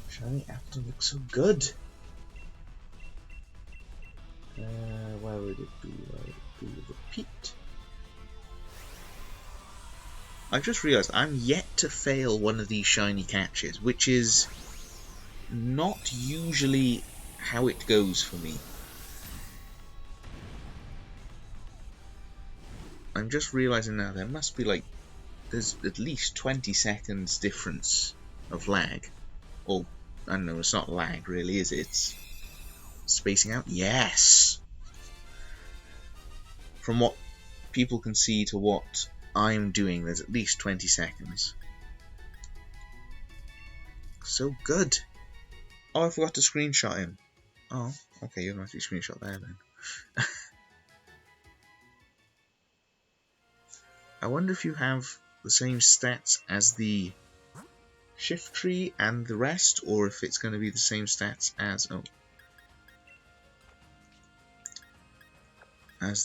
Shiny Apple looks so good. Where would it be? Repeat. I've just realised I'm yet to fail one of these shiny catches, which is not usually how it goes for me. I'm just realising now there must be like, there's at least 20 seconds difference of lag. Or, I don't know, it's not lag really, is it? It's spacing out? Yes! From what people can see to what I'm doing, there's at least 20 seconds. So good! Oh, I forgot to screenshot him. Oh, okay, you don't have to screenshot there then. I wonder if you have the same stats as the Shift Tree and the rest, or if it's going to be the same stats as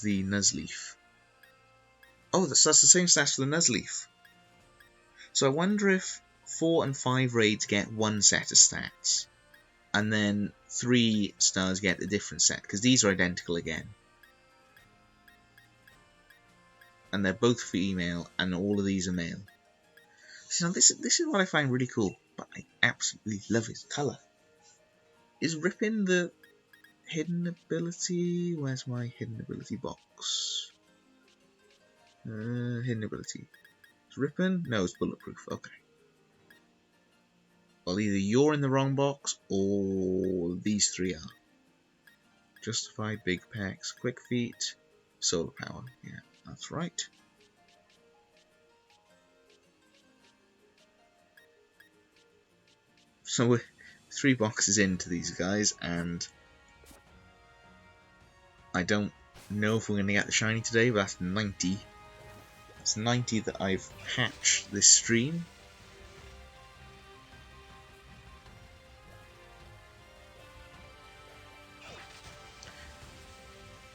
the Nuzleaf. Oh, that's the same stats for the Nuzleaf. So I wonder if 4 and 5 raids get one set of stats, and then 3 stars get a different set, because these are identical again. And they're both female, and all of these are male. So this is what I find really cool, but I absolutely love his colour. Is Rippin the hidden ability? Where's my hidden ability box? Hidden ability. Is Rippin? No, it's bulletproof. Okay. Well, either you're in the wrong box, or these 3 are. Justify, Big Packs, Quick Feet, Solar Power. Yeah, that's right. So we're 3 boxes into these guys, and I don't know if we're going to get the shiny today, but that's 90. That's 90 that I've hatched this stream.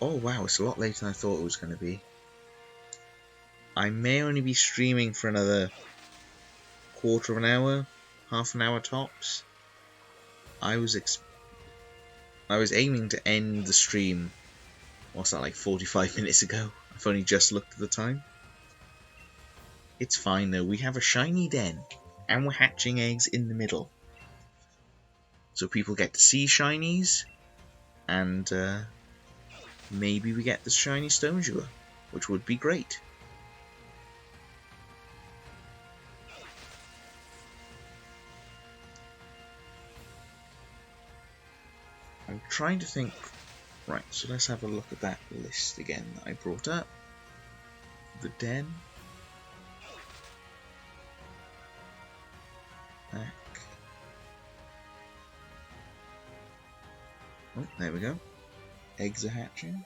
Oh wow, it's a lot later than I thought it was going to be. I may only be streaming for another quarter of an hour, half an hour tops. I was aiming to end the stream, what's that, like 45 minutes ago? I've only just looked at the time. It's fine though, we have a shiny den, and we're hatching eggs in the middle. So people get to see shinies, and maybe we get the shiny Stonjourner, which would be great. I'm trying to think. Right, so let's have a look at that list again that I brought up. The den. Back. Oh, there we go. Eggs are hatching.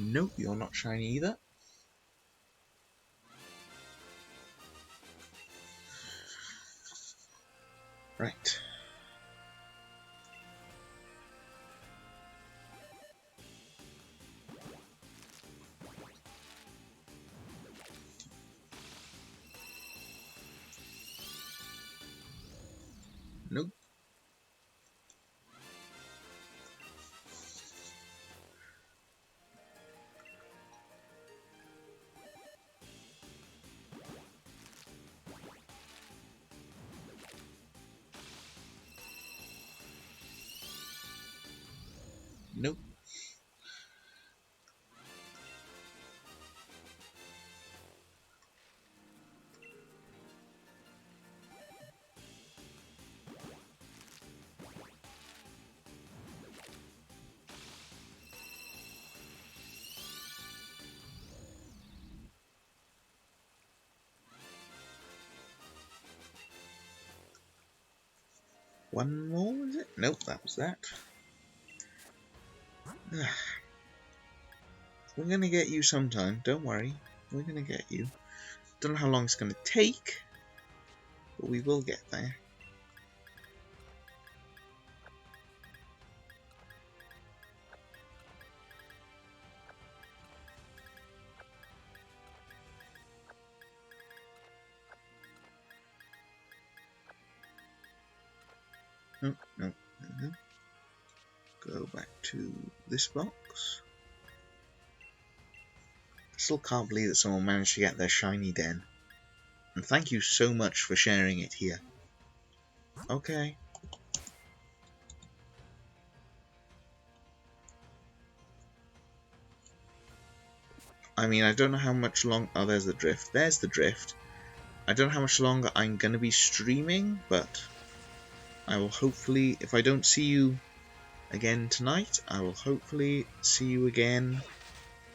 Nope, you're not shiny either. Right. Nope. Nope. One more, was it? Nope, that was that. We're gonna get you sometime, don't worry. We're gonna get you. Don't know how long it's gonna take, but we will get there. Nope, nope. Go back to this box. Still can't believe that someone managed to get their shiny den. And thank you so much for sharing it here. Okay. I mean, I don't know how much long... Oh, there's the drift. There's the drift. I don't know how much longer I'm going to be streaming, but I will hopefully, if I don't see you again tonight, I will hopefully see you again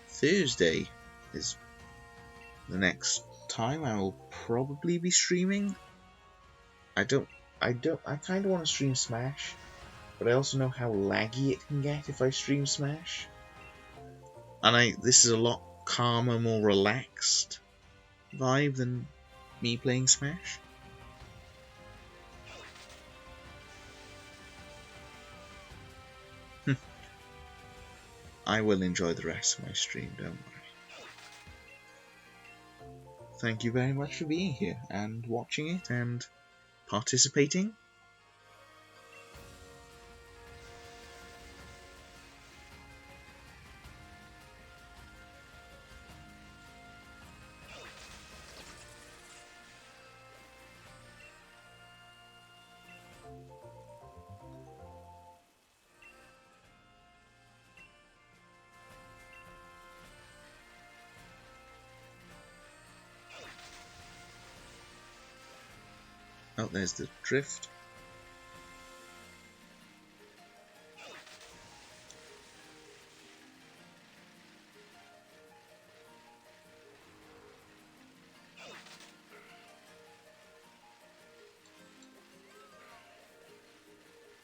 Thursday is the next time I will probably be streaming. I kind of want to stream Smash, but I also know how laggy it can get if I stream Smash. And this is a lot calmer, more relaxed vibe than me playing Smash. I will enjoy the rest of my stream, don't worry. Thank you very much for being here and watching it and participating. Oh, there's the drift.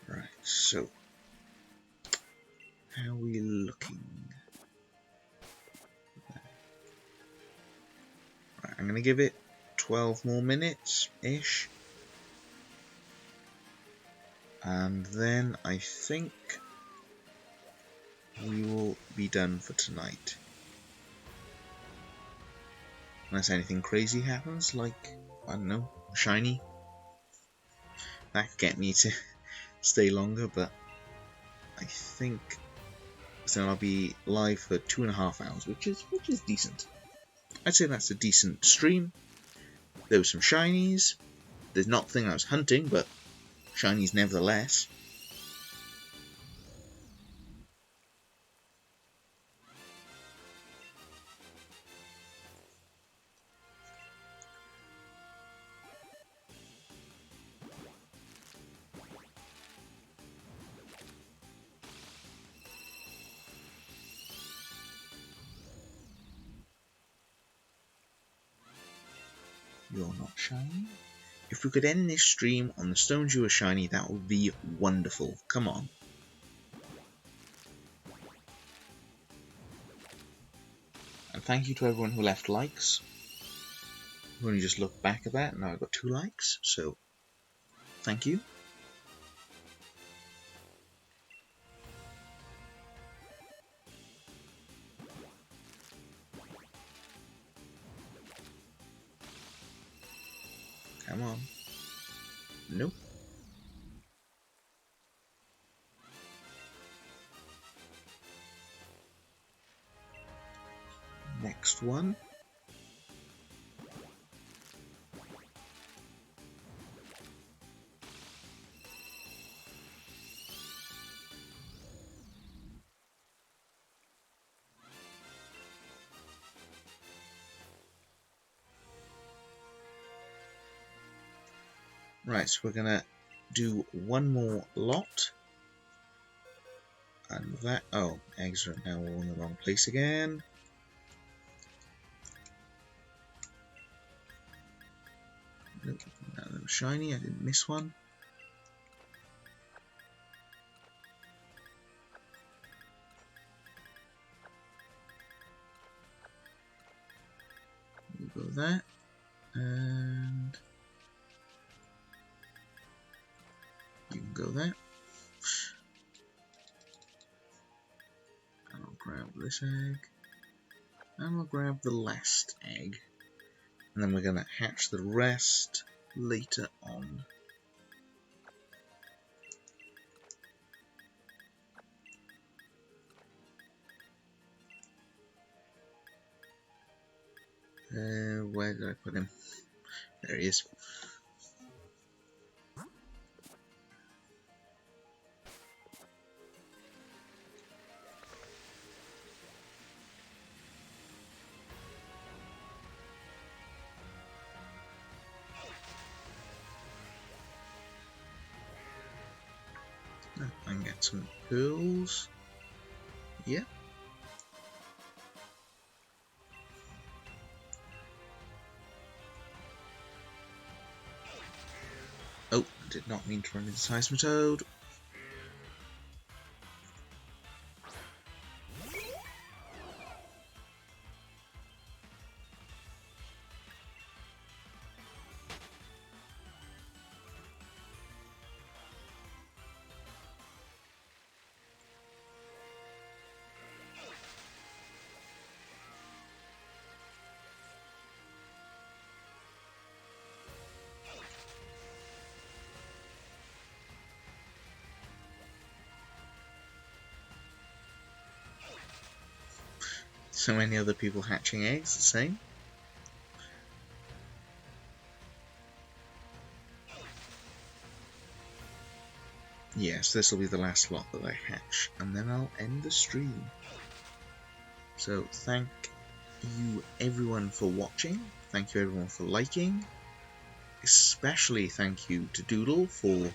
Right, so how are we looking? Right, I'm going to give it 12 more minutes-ish. And then I think we will be done for tonight. Unless anything crazy happens, like, I don't know, shiny. That could get me to stay longer, but I think so I'll be live for 2.5 hours, which is decent. I'd say that's a decent stream. There were some shinies. There's not the thing I was hunting, but shinies nevertheless. You're not shiny? If we could end this stream on the Stonjourner shiny, that would be wonderful. Come on. And thank you to everyone who left likes. I've only just looked back at that, and now I've got 2 likes, so thank you. Come on. Nope. Next one. Right, so we're gonna do one more lot. And that, oh, eggs are now all in the wrong place again. Nope, that was shiny, I didn't miss one. We'll go that, and you can go there. And I'll grab this egg, and I'll grab the last egg. And then we're going to hatch the rest later on. Where did I put him? There he is. and get some pearls. Yeah. Oh, did not mean to run into Seismitoad. So many other people hatching eggs the same. Yes, this will be the last lot that I hatch, and then I'll end the stream. So thank you everyone for watching, thank you everyone for liking, especially thank you to Doodle for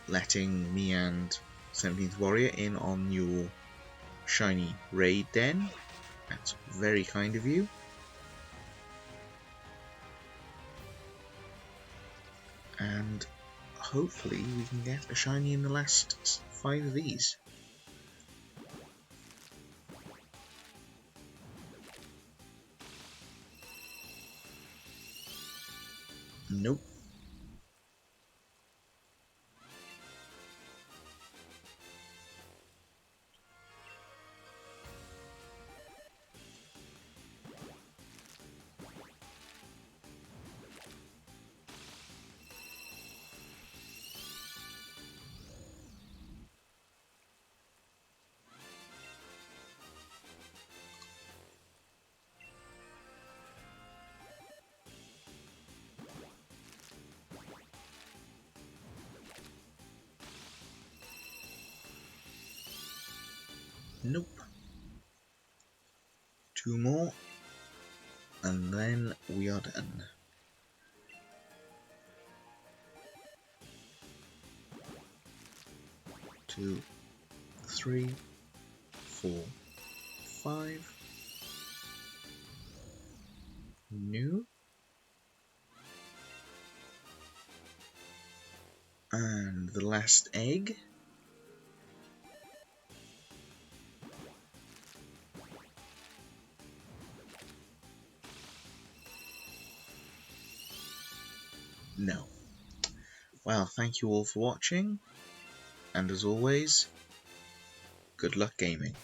letting me and 17th Warrior in on your shiny raid den. That's very kind of you. And hopefully we can get a shiny in the last 5 of these. Nope. Nope. 2 more, and then we are done. 2, 3, 4, 5. New. And the last egg. No. Well, thank you all for watching, and as always, good luck gaming.